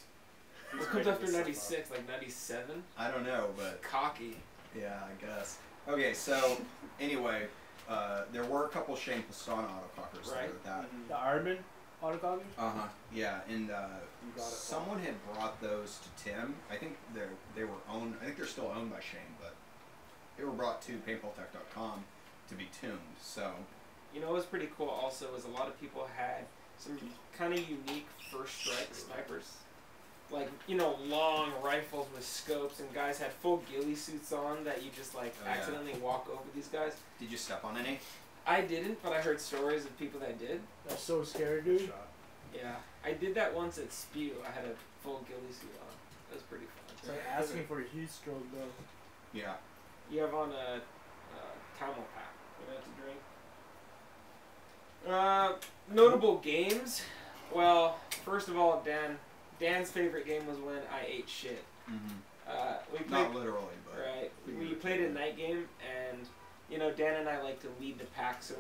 He's What comes making after this stuff 96? Like 97? I don't know, but Cocky. yeah, I guess. Okay, so anyway, there were a couple Shane Pastana autocockers Right. there that, The Ironman? autocopies? Yeah, and You got it. someone had brought those to Tim. I think they were owned. I think they're still owned by Shane, but they were brought to PaintballTech.com to be tuned. So You know what was pretty cool also was a lot of people had some kind of unique first strike snipers. Like, you know, long rifles with scopes, and guys had full ghillie suits on that you just like accidentally walk over these guys. did you step on any? I didn't, but I heard stories of people that did. That's so scary, dude. Shot. Yeah, I did that once at Spew. I had a full ghillie suit on. It was pretty fun. It's like asking for a heat stroke, though. Yeah. You have on a camel pack. You know to drink. Notable games. Well, first of all, Dan's favorite game was when I ate shit. Mm-hmm. We played, Not literally, but right. We played a night game, and you know Dan and I like to lead the pack, so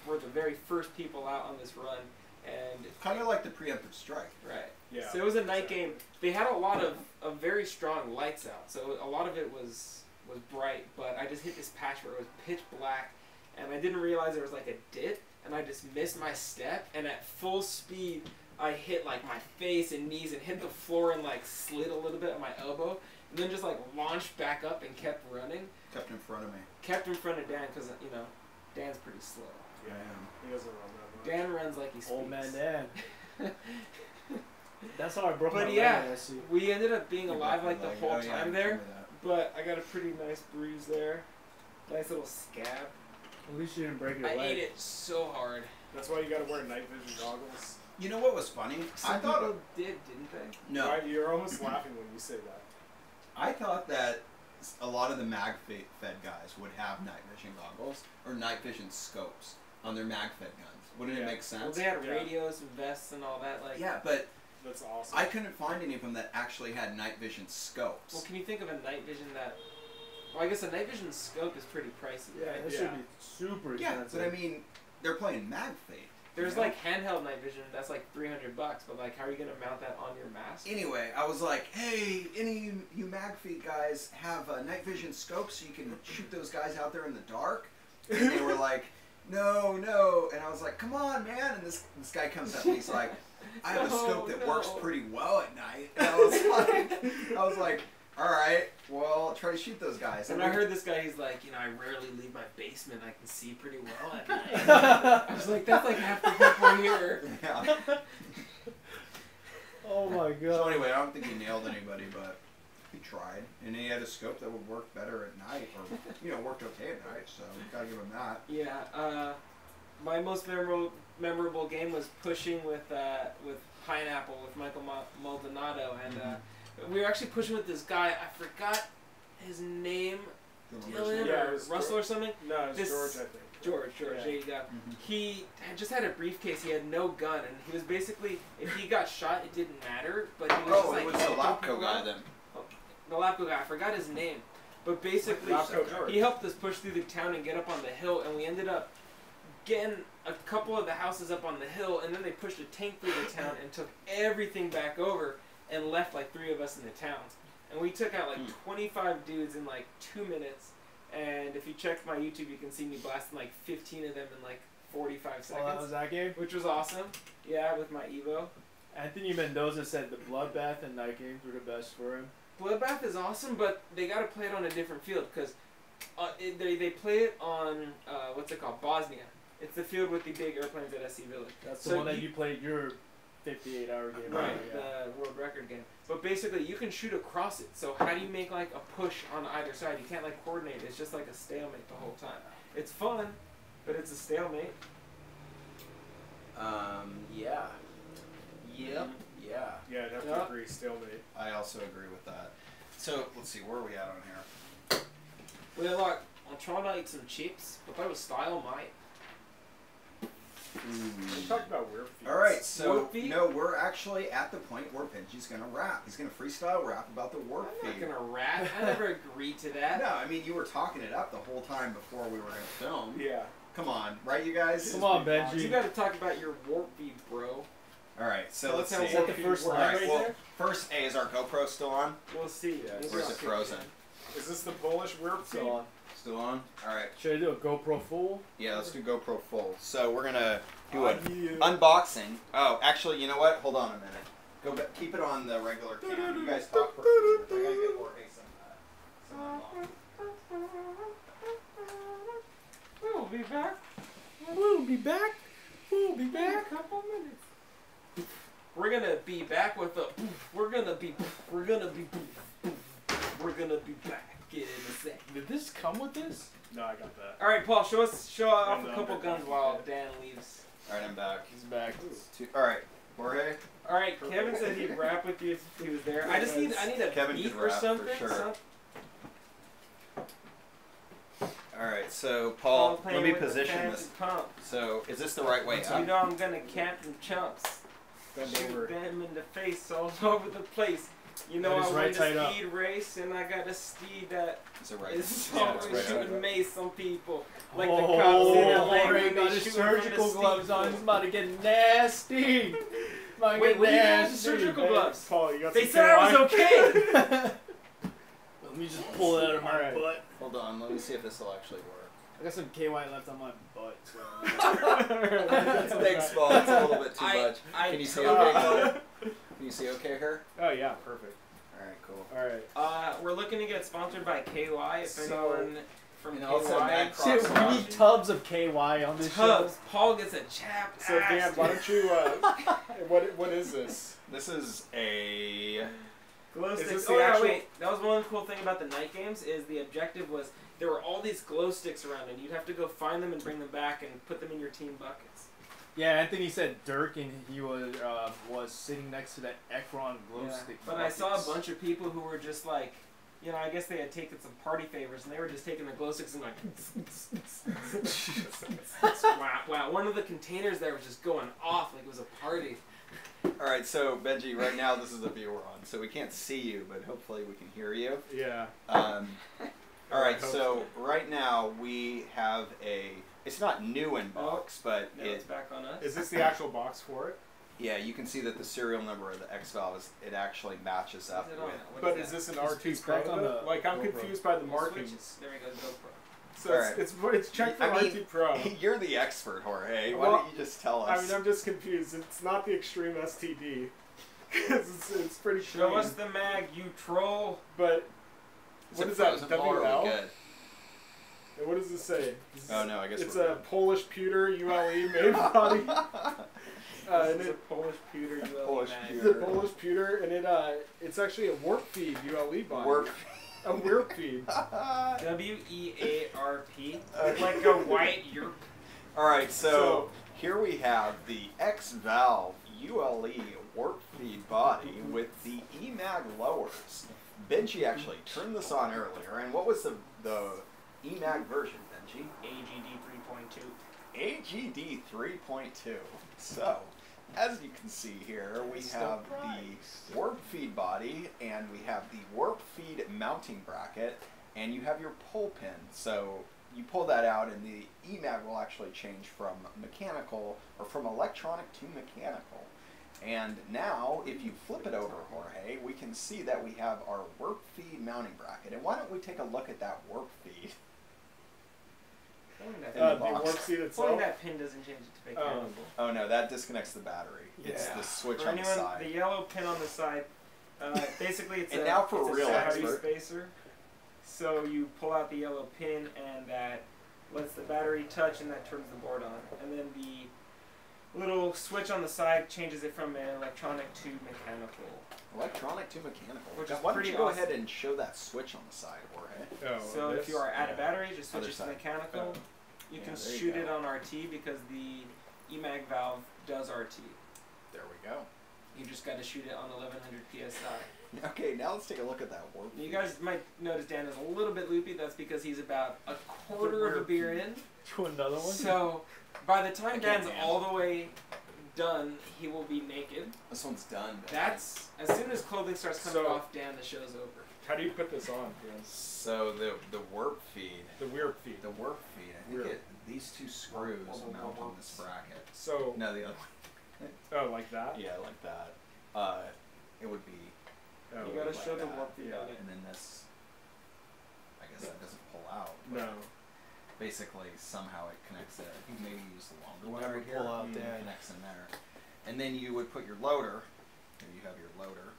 we're the very first people out on this run, and kind of like the preemptive strike. right. Yeah. So it was a night game. They had a lot of very strong lights out, so a lot of it was bright. But I just hit this patch where it was pitch black, and I didn't realize there was like a dip, and I just missed my step, and at full speed I hit like my face and knees and hit the floor and like slid a little bit at my elbow, and then just like launched back up and kept running. Kept in front of me. Kept in front of Dan because you know Dan's pretty slow. Yeah. He doesn't run that much. Dan runs like he speaks. Old man Dan. That's how I broke my But leg. yeah, I see. we ended up being alive like the Like, whole oh, yeah, I time there. remember that. But I got a pretty nice bruise there. Nice little scab. At least you didn't break your I leg. ate it so hard. That's why you gotta wear night vision goggles. You know what was funny? Some I thought people did, didn't they? no. Right? You're almost laughing when you say that. I thought that a lot of the mag-fed guys would have night vision goggles or night vision scopes on their mag-fed guns. Wouldn't it Yeah. make sense? Well, they had Yeah. radios and vests and all that. Like, Yeah, but That's awesome. I couldn't find any of them that actually had night vision scopes. well, can you think of a night vision that? Well, I guess a night vision scope is pretty pricey, Yeah, right? that Yeah. should be super Yeah, expensive. but I mean, they're playing mag-fade. There's you know? like handheld night vision that's like $300, but like, how are you gonna mount that on your mask? Anyway, I was like, hey, any of you mag-feed guys have night vision scopes so you can shoot those guys out there in the dark? And they were like, no, no. And I was like, come on, man. And this guy comes up and he's like, I have a scope that works pretty well at night. And I was like, all right, well, I'll try to shoot those guys. And I heard this guy, he's like, you know, I rarely leave my basement. I can see pretty well at night. I was like, that's like half the people here. Yeah. Oh my god. So anyway, I don't think he nailed anybody, but he tried. And he had a scope that would work better at night, or, you know, worked okay at night, so gotta give him that. Yeah, my most memorable game was pushing with Pineapple with Michael Maldonado, and we were actually pushing with this guy. I forgot his name, Dylan Yeah, it or was Russell or something. No, it's This- George, I think. George, Yeah. there you go. He had just had a briefcase. He had no gun, and he was basically, if he got shot, it didn't matter. But he was just Oh, like it was the helping Lapco people guy out. then. The Lapco guy. I forgot his name, but basically, Lapco George. he helped us push through the town and get up on the hill, and we ended up getting a couple of the houses up on the hill, and then they pushed a tank through the town and took everything back over and left like 3 of us in the town. And we took out like 25 dudes in like 2 minutes. And if you check my YouTube, you can see me blasting like 15 of them in like 45 seconds. Oh, that was that game? Which was awesome. Yeah, with my Evo. Anthony Mendoza said the Bloodbath and night games were the best for him. Bloodbath is awesome, but they got to play it on a different field because they play it on, what's it called, Bosnia. It's the field with the big airplanes at SC Village. That's So the one that you- you played your 58-hour game. Right, Yeah. the world record game. But basically, you can shoot across it. So how do you make like a push on either side? You can't like coordinate. It's just like a stalemate the whole time. It's fun, but it's a stalemate. Yeah. Yep. Yeah. Yeah, I'd have Yeah. to agree. Stalemate. I also agree with that. So, let's see, where are we at on here? Well, like, I'm trying to eat some chips, but that was style, mate. We talked about weird feats. Alright, so, Warp feet? no, we're actually at the point where Benji's gonna rap. He's gonna freestyle rap about the warp I'm not feed. gonna rap. I never agreed to that. No, I mean, you were talking it up the whole time before we were gonna film. Yeah. Come on, right, you guys? Come on, Benji. You gotta talk about your warp feed, bro. Alright, so let's That's how see. Is that the first line Alright, right well, there? first, A, is our GoPro still on? We'll see. Yeah, Maybe or is I'll it kick frozen? in. Is this the Polish weird feat? So, Still on? Alright. should I do a GoPro full? Yeah, let's do GoPro full. So we're gonna do an unboxing. Oh, actually, you know what? Hold on a minute. Go back. Keep it on the regular cam. You guys talk for a few minutes. I gotta get Jorge some We'll be back. We'll be back. We'll be In a back. couple minutes. We're gonna be back with a. We're gonna be back in a sec. Did this come with this? No, I got that. All right, Paul, show off And, a couple guns while Dan leaves. All right, I'm back. He's back. All right, Jorge. All right, Kevin said he'd rap with you if he was there. I need a Kevin beat could or rap for something. sure. All right, so Paul, let me position this. Pump. So, is this the right way You up? know I'm gonna camp them chumps. Bend Shoot over. them in the face all over the place. You know That is I right won tight a up. speed race and I got a steed that Is it right? is Yeah, it's always right shooting up. mace on people. Like oh, the cops in LA Jorge when got they his shoot from the surgical gloves steep on. pool. He's about to get nasty. About to Wait, get what do you got with the nasty. surgical gloves? Paul, you got They some said I was KY? okay. Let me just pull it out of my Alright. butt. Hold on, let me see if this will actually work. I got some KY left on my butt. Thanks, Paul. It's a little bit too much. Can you see okay, Paul? Can you see okay here? Oh yeah, perfect. All right, cool. Alright. We're looking to get sponsored by KY. If So- anyone from And also KY Mad Shit, Crocs. we need tubs of KY on this Tubs, Paul gets a chapped So Dan, ass. why don't you what is this? This is a. Glow Is sticks. this the Oh yeah, actual- wait. That was one cool thing about the night games is the objective was there were all these glow sticks around and you'd have to go find them and bring them back and put them in your team buckets. Yeah, Anthony said Dirk and he was sitting next to that Ekron glow Yeah. stick. But buckets. I saw a bunch of people who were just like, you know, I guess they had taken some party favors and they were just taking the glow sticks and like, wow. One of the containers there was just going off like it was a party. All right, so Benji, right now this is a view we're on, so we can't see you, but hopefully we can hear you. Yeah. All right, so right now we have a. It's not new in box, but Now it's back on us. Is this the actual box for it? yeah, you can see that the serial number of the X valve it actually matches up Is it on? with. What But that? is this an It's- R2 it's Pro? back on though? the Like I'm GoPro. confused by the We'll switch markings. it. There we go, GoPro. So it's checked for I mean, R2 Pro. You're the expert, Jorge. Why Well, don't you just tell I us? mean, I'm just confused. It's not the Extreme STD. Because it's pretty Show clean. us the mag, you troll. But what is that? Frozen Paul or WL? we good? And what does it say? Oh no, I guess It's we're a Polish pewter ULE main body. This And is a it, Polish pewter ULE Polish mag. it's pewter. a Polish pewter, and it's actually a warp feed ULE body. Warp. A warp feed. WEARP. Like a white yerp. All right, so So- here we have the X valve ULE warp feed body with the EMAG lowers. Benji actually turned this on earlier, and what was the EMAG version, Benji? AGD 3.2. AGD 3.2. So, as you can see here, we have the warp feed body, and we have the warp feed mounting bracket, and you have your pull pin. So you pull that out, and the EMAG will actually change from mechanical, or from electronic to mechanical. And now, if you flip it over, Jorge, we can see that we have our warp feed mounting bracket. And why don't we take a look at that warp feed? Pulling that, In the The box. warp seat pulling itself. that pin doesn't change it to mechanical. Oh no, that disconnects the battery. It's Yeah. the switch For on the anyone, side. the yellow pin on the side, basically it's And a, now for it's a real a battery expert. spacer. So you pull out the yellow pin and that lets the battery touch and that turns the board on. And then the little switch on the side changes it from an electronic to mechanical. Electronic to mechanical. Which is Why don't pretty you go awesome. ahead and show that switch on the side, Jorge? Oh, So this? if you are out of Yeah. battery, just switch Other it to side. mechanical. Oh. You Yeah, can there you shoot go. it on RT because the EMAG valve does RT. There we go. You just got to shoot it on 1100 psi. Okay, now let's take a look at that warp. You feed. guys might notice Dan is a little bit loopy. That's because he's about a quarter of a beer in. To another one. So by the time Okay, Dan's Dan. all the way done, he will be naked. This one's done. Benji. That's as soon as clothing starts coming So- off, Dan, the show's over. How do you put this on? Dan? So the warp feed. The warp feed. The warp feed. I think Warp. these two screws mount on this bracket. So, No, the other one. oh, like that? Yeah, like that. It would be. Oh, You gotta like show the that. warp feed on it. And then this. I guess that doesn't pull out. No. basically somehow it connects there. I think maybe you use the longer You one never right here. pull out It that. connects in there. And then you would put your loader. Here you have your loader.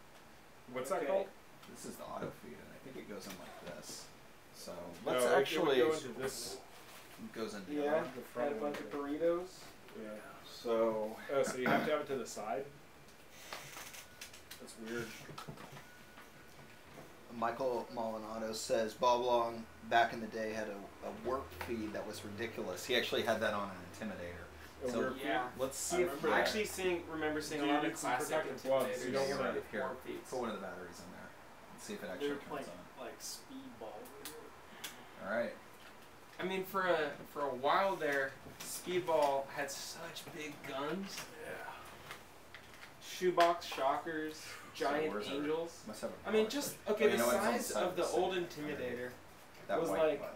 What's that called? This is the auto feed, and I think it goes in like this. So No, let's it actually go into this. it goes into Yeah, The had front a bunch one. of burritos. Yeah. So Oh, so you have to have it to the side? That's weird. Michael Molinado says Bob Long back in the day had a work feed that was ridiculous. He actually had that on an Intimidator. A So weird Yeah. let's I see if remember I that. actually remember seeing Do a you lot need of some classic protective gloves? Intimidators. You don't Yeah, wanna- right here. warp feeds. Put one of the batteries in there. Let's see if it They actually were turns playing on. like speedball. All right. I mean, for a while there, Speedball had such big guns. Yeah. Shoebox shockers, giant where's our- angels. Must have a I mean, power just switch. okay. Oh, you The know what? It's on size side of the side. old Intimidator, That was white like button.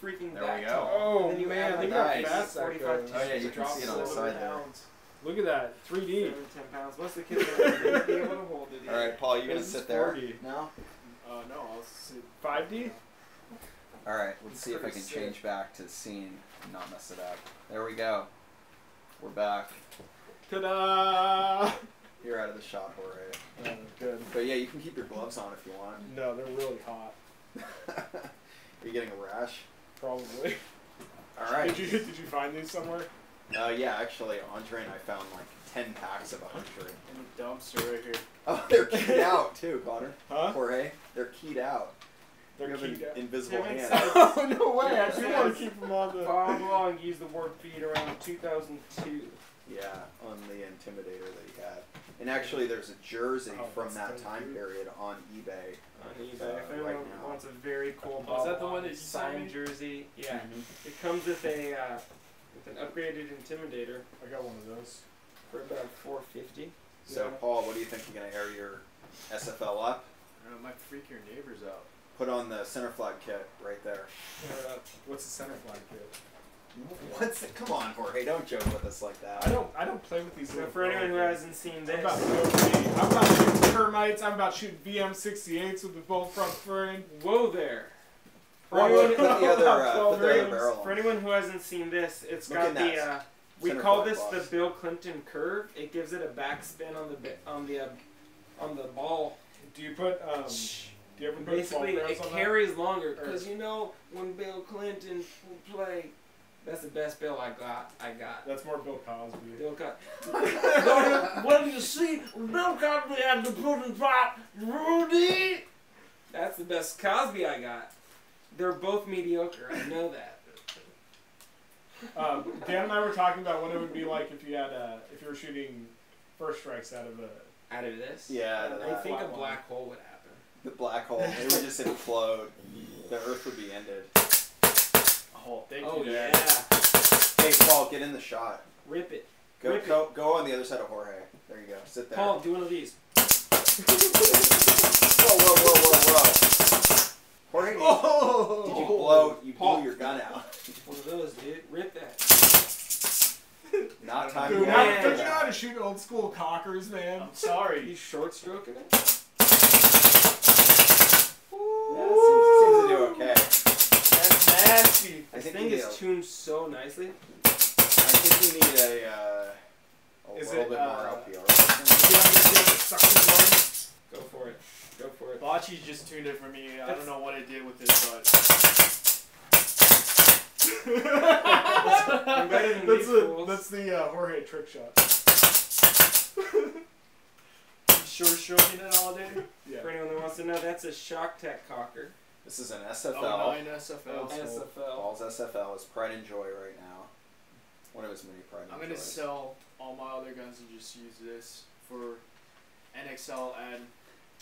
freaking There that we go. tall. Oh, and then you man, add look like how a fast that 45 goes. Oh, yeah, tissue you that can drops see it on the 4 side there. pounds, Look at that. 3D. 7 to 10 pounds. Most of the kids won't be able to hold it. All right, Paul, you gonna This is sit there 40. now? No, I'll sit. 5D? All right, let's see if I Pretty can sick. change back to the scene and not mess it up. There we go. We're back. Ta-da! You're out of the shot, Jorge. Oh, good. But yeah, you can keep your gloves on if you want. No, they're really hot. Are you getting a rash? Probably. All right. Did you find these somewhere? Yeah, actually, Andre and I found like 10 packs of 100. In the dumpster right here. Oh, they're keyed out too, Connor. Huh? Jorge, they're keyed out. They're You have keyed out. invisible That makes hands. sense. Oh, no way. I Yeah, do it want says to keep them on the... Bob Long used the warp feed around 2002. Yeah, on the Intimidator that he had. And actually, there's a jersey Oh, from that's that so time cute. period on eBay. On eBay. Uh, If anyone right now. wants a very cool Oh, is Bob that the one Long that you sent signed me? jersey, yeah, Mhm. it comes with a with an upgraded Intimidator I got one of those. for about $450. So, Yeah. Paul, what do you think? You're gonna air your SFL up? I might freak your neighbors out. Put on the center flag kit right there. What's the center flag kit? What's it? Come on, Jorge, don't joke with us like that. I don't play with these. So little for anyone who girls. hasn't seen I'm this, about to go crazy. I'm about shooting termites. I'm about shooting VM68s with the full front frame. whoa there. For Well, anyone, put the other barrel for on. anyone who hasn't seen this, it's Look got in the that we center call flag this box. the Bill Clinton curve. It gives it a backspin on the ball. Do you put Do you ever put Basically, 12 it rounds on carries longer Or- because you know when Bill Clinton will play, that's the best bill I got. that? That's more Bill Cosby. Bill Cosby. What do you see? Bill Cosby had the pudding pot, Rudy. That's the best Cosby I got. They're both mediocre. I know that. Dan and I were talking about what it would be like if you had if you were shooting first strikes out of a. Out of this, Yeah, out of I that. think a Flat black hole would happen. The black hole. It would just implode. The Earth would be ended. Oh, thank Oh you, yeah, Dad. Hey, Paul, get in the shot. rip it. Go, Rip it. go on the other side of Jorge. There you go. Sit there. Paul, do one of these. Whoa. Jorge, Oh! did you blow? You Paul. blew your gun out. One of those, dude. Rip that. Not time Dude, yet. man. don't you know how to shoot old school cockers, man? I'm sorry. He's short stroking it. Yeah, seems to do okay. That's nasty. I This think thing you is nailed. tuned so nicely. I think we need a Is little it, bit more LPR. Do you have the suction Go for it. Go for it. Bocce just tuned it for me. I don't know what it did with it, but I'm better than these fools. That's the Jorge trick shot. sure stroking it all day. Yeah. For anyone that wants to know, that's a Shock Tech cocker. This is an SFL. Oh, 9 SFL. SFL. Paul's SFL is Pride and Joy right now. One of his many Pride and I'm Joys. gonna sell all my other guns and just use this for NXL and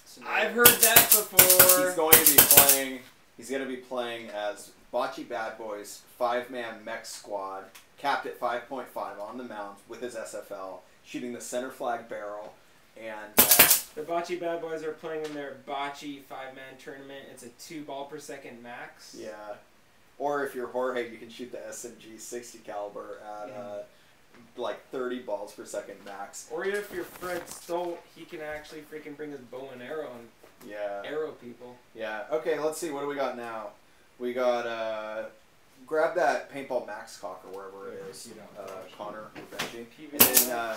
scenario. I've heard that before. He's going to be playing. He's going to be playing as Bocce Bad Boys 5-man mech squad, capped at 5.5 on the mount with his SFL, shooting the center flag barrel, and The Bocce Bad Boys are playing in their Bocce 5-man tournament. It's a 2 ball per second max. yeah. Or if you're Jorge, you can shoot the SMG 60 caliber at like 30 balls per second max. Or if you're Fred Stolt, he can actually freaking bring his bow and arrow and Yeah. arrow people. Yeah. Okay, let's see. What do we got now? We got grab that Paintball Max cocker wherever it is, Connor or Benji. And then,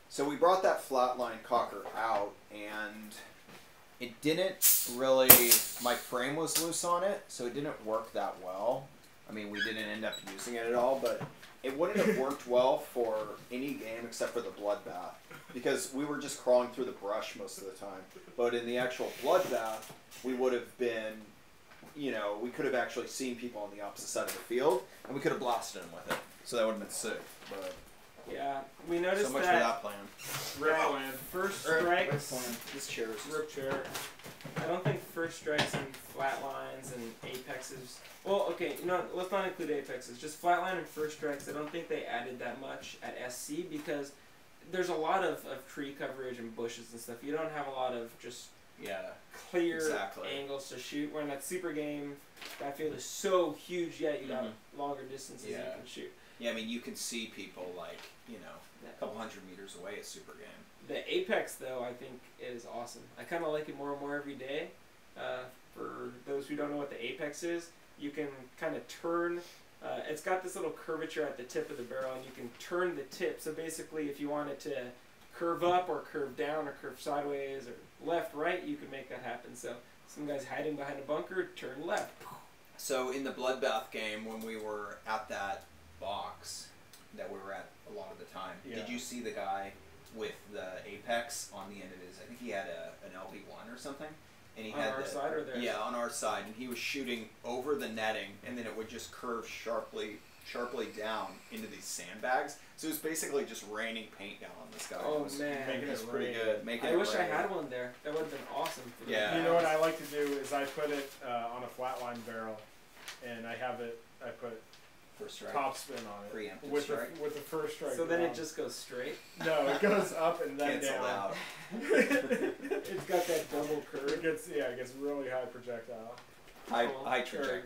so we brought that flatline cocker out, and it didn't really, my frame was loose on it, so it didn't work that well. I mean, we didn't end up using it at all, but it wouldn't have worked well for any game except for the Bloodbath, because we were just crawling through the brush most of the time. But in the actual Bloodbath, we would have been, we could have actually seen people on the opposite side of the field, and we could have blasted them with it. So that would have been sick. But yeah, we noticed so much that. for that plan. Rip plan. First strikes. This chair is Rip chair. I don't think first strikes and flat lines and apexes. Well, okay, let's not include apexes. Just flatline and first strikes. I don't think they added that much at SC because there's a lot of tree coverage and bushes and stuff. You don't have a lot of just clear angles to shoot. Where in that super game, that field is so huge. Yeah, you got longer distances you can shoot. Yeah, I mean, you can see people like, a couple hundred meters away at super game. The apex, though, I think is awesome. I kind of like it more and more every day. For those who don't know what the apex is, you can kind of turn. It's got this little curvature at the tip of the barrel, and you can turn the tip. So basically, if you want it to curve up or curve down or curve sideways or left, right, you can make that happen. So some guy's hiding behind a bunker, turn left. So in the Bloodbath game, when we were at that box that we were at a lot of the time, did you see the guy with the apex on the end of his? I think he had an LB1 or something. And he had our side or theirs? Yeah, on our side, and he was shooting over the netting, and then it would just curve sharply down into these sandbags. So it was basically just raining paint down on this guy. Oh man, making it pretty good. I wish I had one there. That would have been awesome. For You know what I like to do is I put it on a flatline barrel, and I put first strike. Top spin on it Preemptive with strike. the first strike. So then it just goes straight. No, it goes up and then Cancel down. out. It's got that double curve. It gets really high projectile. High trajectory.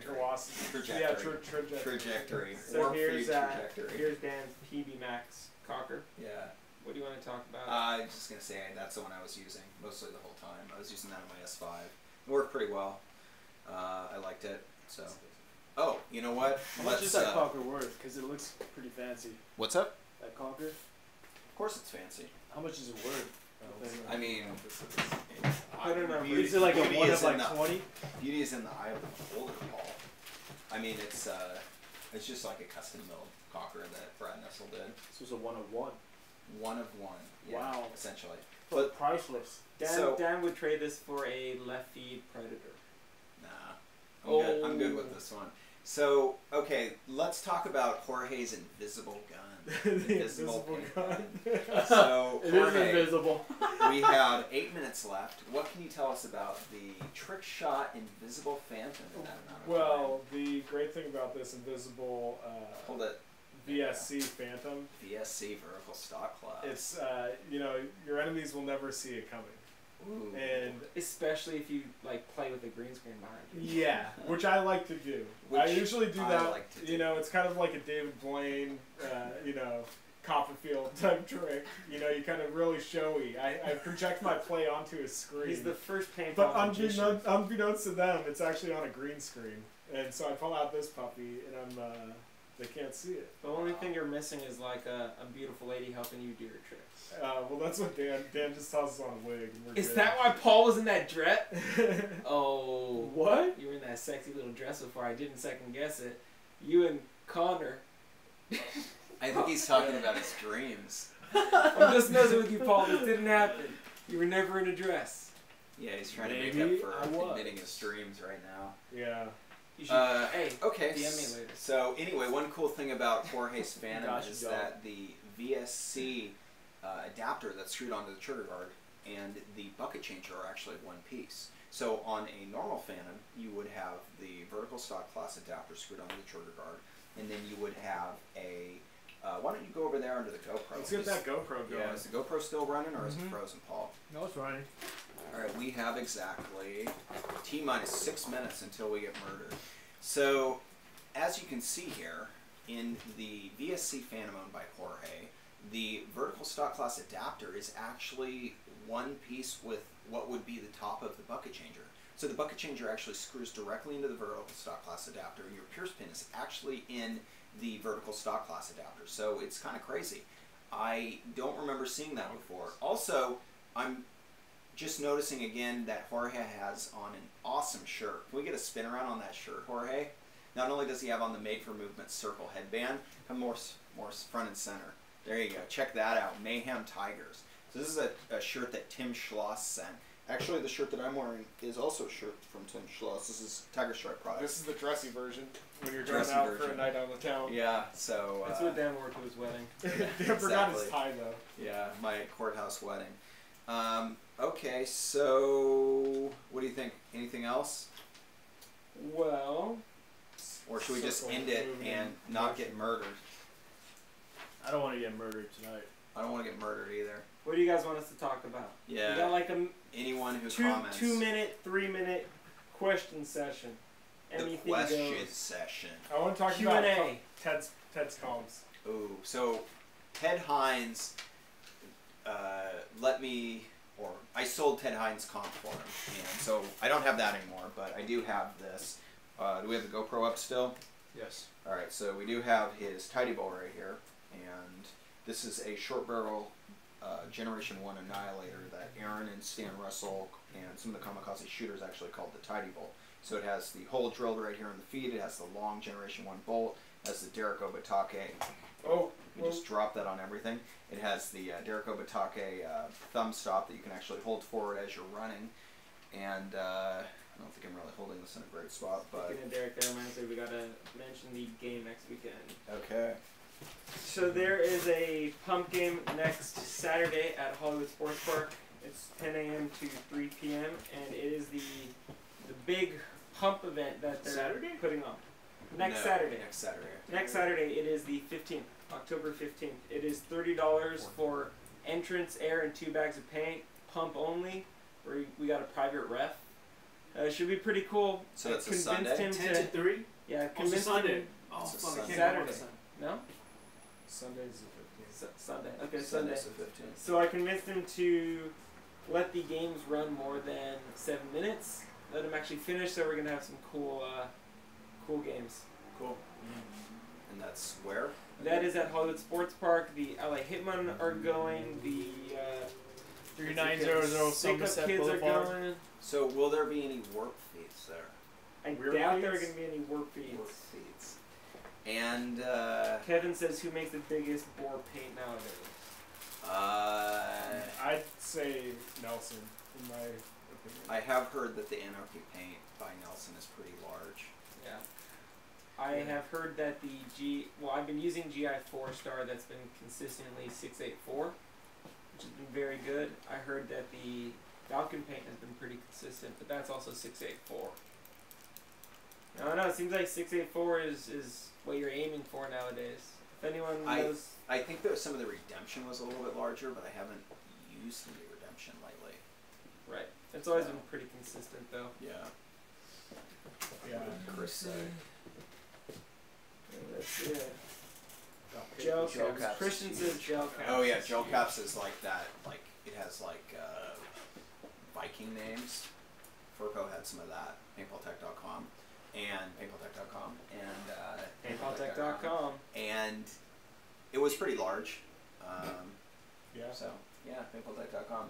Trajectory. Yeah, trajectory. So here's Dan's PB Max cocker. Yeah. What do you want to talk about? I was just gonna say that's the one I was using mostly the whole time. I was using that on my S5. It worked pretty well. I liked it. So. Oh, you know what? How much is that cocker worth? Because it looks pretty fancy. What's up? That cocker? Of course it's fancy. How much is it worth? I mean, I don't know. Is it like a 1 of like 20? Beauty is in the eye of the beholder, Paul. I mean, it's just like a custom milled cocker that Brad Nessel did. This was a 1 of 1. 1 of 1. Yeah, wow. Essentially. But priceless. Dan would trade this for a left feed Predator. Nah. I'm good with this one. So, okay, let's talk about Jorge's invisible gun. Invisible gun. So, it Jorge, is invisible. We have 8 minutes left. What can you tell us about the trick shot invisible phantom in that amount of Well, the great thing about this invisible Hold it. VSC Phantom. VSC vertical stock class. It's your enemies will never see it coming. Ooh. And especially if you play with a green screen behind you. Yeah, which I like to do. I usually do that. It's kind of like a David Blaine, Copperfield type trick. You kind of really showy. I project my play onto a screen. He's the first paintball But unbeknownst to them, it's actually on a green screen. And so I pull out this puppy, and they can't see it. The only thing you're missing is a beautiful lady helping you do your tricks. Well, that's what Dan just tosses on a wig. And is that why Paul was in that dress? Oh. What? You were in that sexy little dress before. I didn't second guess it. You and Connor. I think he's talking about his dreams. I'm just messing with you, Paul. This didn't happen. You were never in a dress. Yeah, he's trying to make up for admitting his dreams right now. Yeah. You should, okay. DM me later. So anyway, one cool thing about Jorge's Phantom is that the VSC adapter that's screwed onto the trigger guard and the bucket changer are actually one piece. So on a normal Phantom, you would have the vertical stock class adapter screwed onto the trigger guard, and then you would have a. Why don't you go over there under the GoPro? Let's get that GoPro going. Yeah, is the GoPro still running or is it frozen, Paul? No, it's running. All right, we have exactly T-minus 6 minutes until we get murdered. So, as you can see here, in the VSC Phantom owned by Jorge, the vertical stock class adapter is actually one piece with what would be the top of the bucket changer. So the bucket changer actually screws directly into the vertical stock class adapter. Your pierce pin is actually in the vertical stock class adapter. So it's kind of crazy. I don't remember seeing that before. Also, I'm just noticing again that Jorge has on an awesome shirt. Can we get a spin around on that shirt, Jorge? Not only does he have on the Made for Movement circle headband, come more front and center. There you go. Check that out. Mayhem Tigers. So this is a shirt that Tim Schloss sent. Actually, the shirt that I'm wearing is also a shirt from Tim Schloss. This is Tiger Stripe product. This is the dressy version when you're dressing out for a night out of town. Yeah, so... That's what Dan wore to his wedding. I forgot his tie, though. Yeah, my courthouse wedding. Okay, so... What do you think? Anything else? Well... Or should we just end it and not get murdered? I don't want to get murdered tonight. I don't want to get murdered either. What do you guys want us to talk about? Yeah. We got like a anyone who comments. 2 minute, 3 minute question session. The question session. I want to talk Q&A. about Ted's comms. Ooh, so Ted Hines I sold Ted Hines comp for him, and so I don't have that anymore, but I do have this. Do we have the GoPro up still? Yes. All right, so we do have his Tidy Bowl right here, and this is a short barrel Generation 1 Annihilator that Aaron and Stan Russell and some of the Kamikaze shooters actually called the Tidy Bolt. So it has the hole drilled right here in the feet, it has the long Generation 1 bolt, it has the Derek Obatake. You just drop that on everything. It has the Derek Obatake thumb stop that you can actually hold forward as you're running, and I don't think I'm really holding this in a great spot, but... Speaking of Derek, that reminds me we gotta mention the game next weekend. Okay. So there is a pump game next Saturday at Hollywood Sports Park. It's 10 a.m. to 3 p.m. and it is the big pump event that they're putting on. Next Saturday. Next Saturday it is the 15th, October 15th. It is $30 for entrance, air, and 2 bags of paint. Pump only. We got a private ref. Should be pretty cool. So that's a Sunday? 10 to 3? Yeah, Oh, it's a Sunday. Oh, fuck, I can't Saturday. go on No? Sunday's the 15th. Sunday. Okay, Sunday. Sunday's the 15th. So I convinced him to let the games run more than 7 minutes. Let him actually finish, so we're gonna have some cool games. Cool. And that's where? That is at Hollywood Sports Park. The LA Hitmen are going. The 3900 Somerset Kids Boulevard. are going. So will there be any warp feeds there? I Weird doubt there are feeds? going to be any warp feeds. Warp feeds. And Kevin says, who makes the biggest bore paint nowadays? I'd say Nelson, in my opinion. I have heard that the Anarchy paint by Nelson is pretty large. Yeah. I have heard that I've been using GI 4-star that's been consistently 684, which has been very good. I heard that the Falcon paint has been pretty consistent, but that's also 684. I don't know, it seems like 684 is what you're aiming for nowadays. If anyone knows... I think that some of the Redemption was a little bit larger, but I haven't used any Redemption lately. Right. It's always been pretty consistent, though. Yeah. Yeah. Chris said. That's it. Gel caps. Christian says gel caps. Oh yeah, gel caps is like that. Like it has like Viking names. Furco had some of that. PaintballTech.com and PaintballTech.com and PaintballTech.com. And it was pretty large. Yeah. So yeah, PaintballTech.com.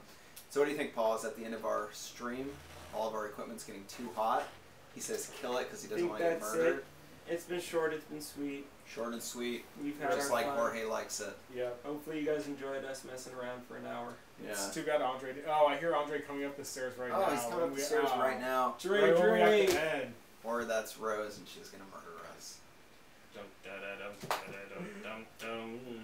So what do you think, Paul? Is at the end of our stream, all of our equipment's getting too hot? He says kill it because he doesn't want to get murdered. It's been short. It's been sweet. Short and sweet. We've had just our like fun. Jorge likes it. Yeah. Hopefully you guys enjoyed us messing around for an hour. Yeah. It's too bad Andre. Oh, I hear Andre coming up the stairs right now. Oh, he's coming up the stairs right now. Right when we have to end. Or that's Rose and she's gonna murder us. Dum, da, da, dum, da, da, dum, dum, dum.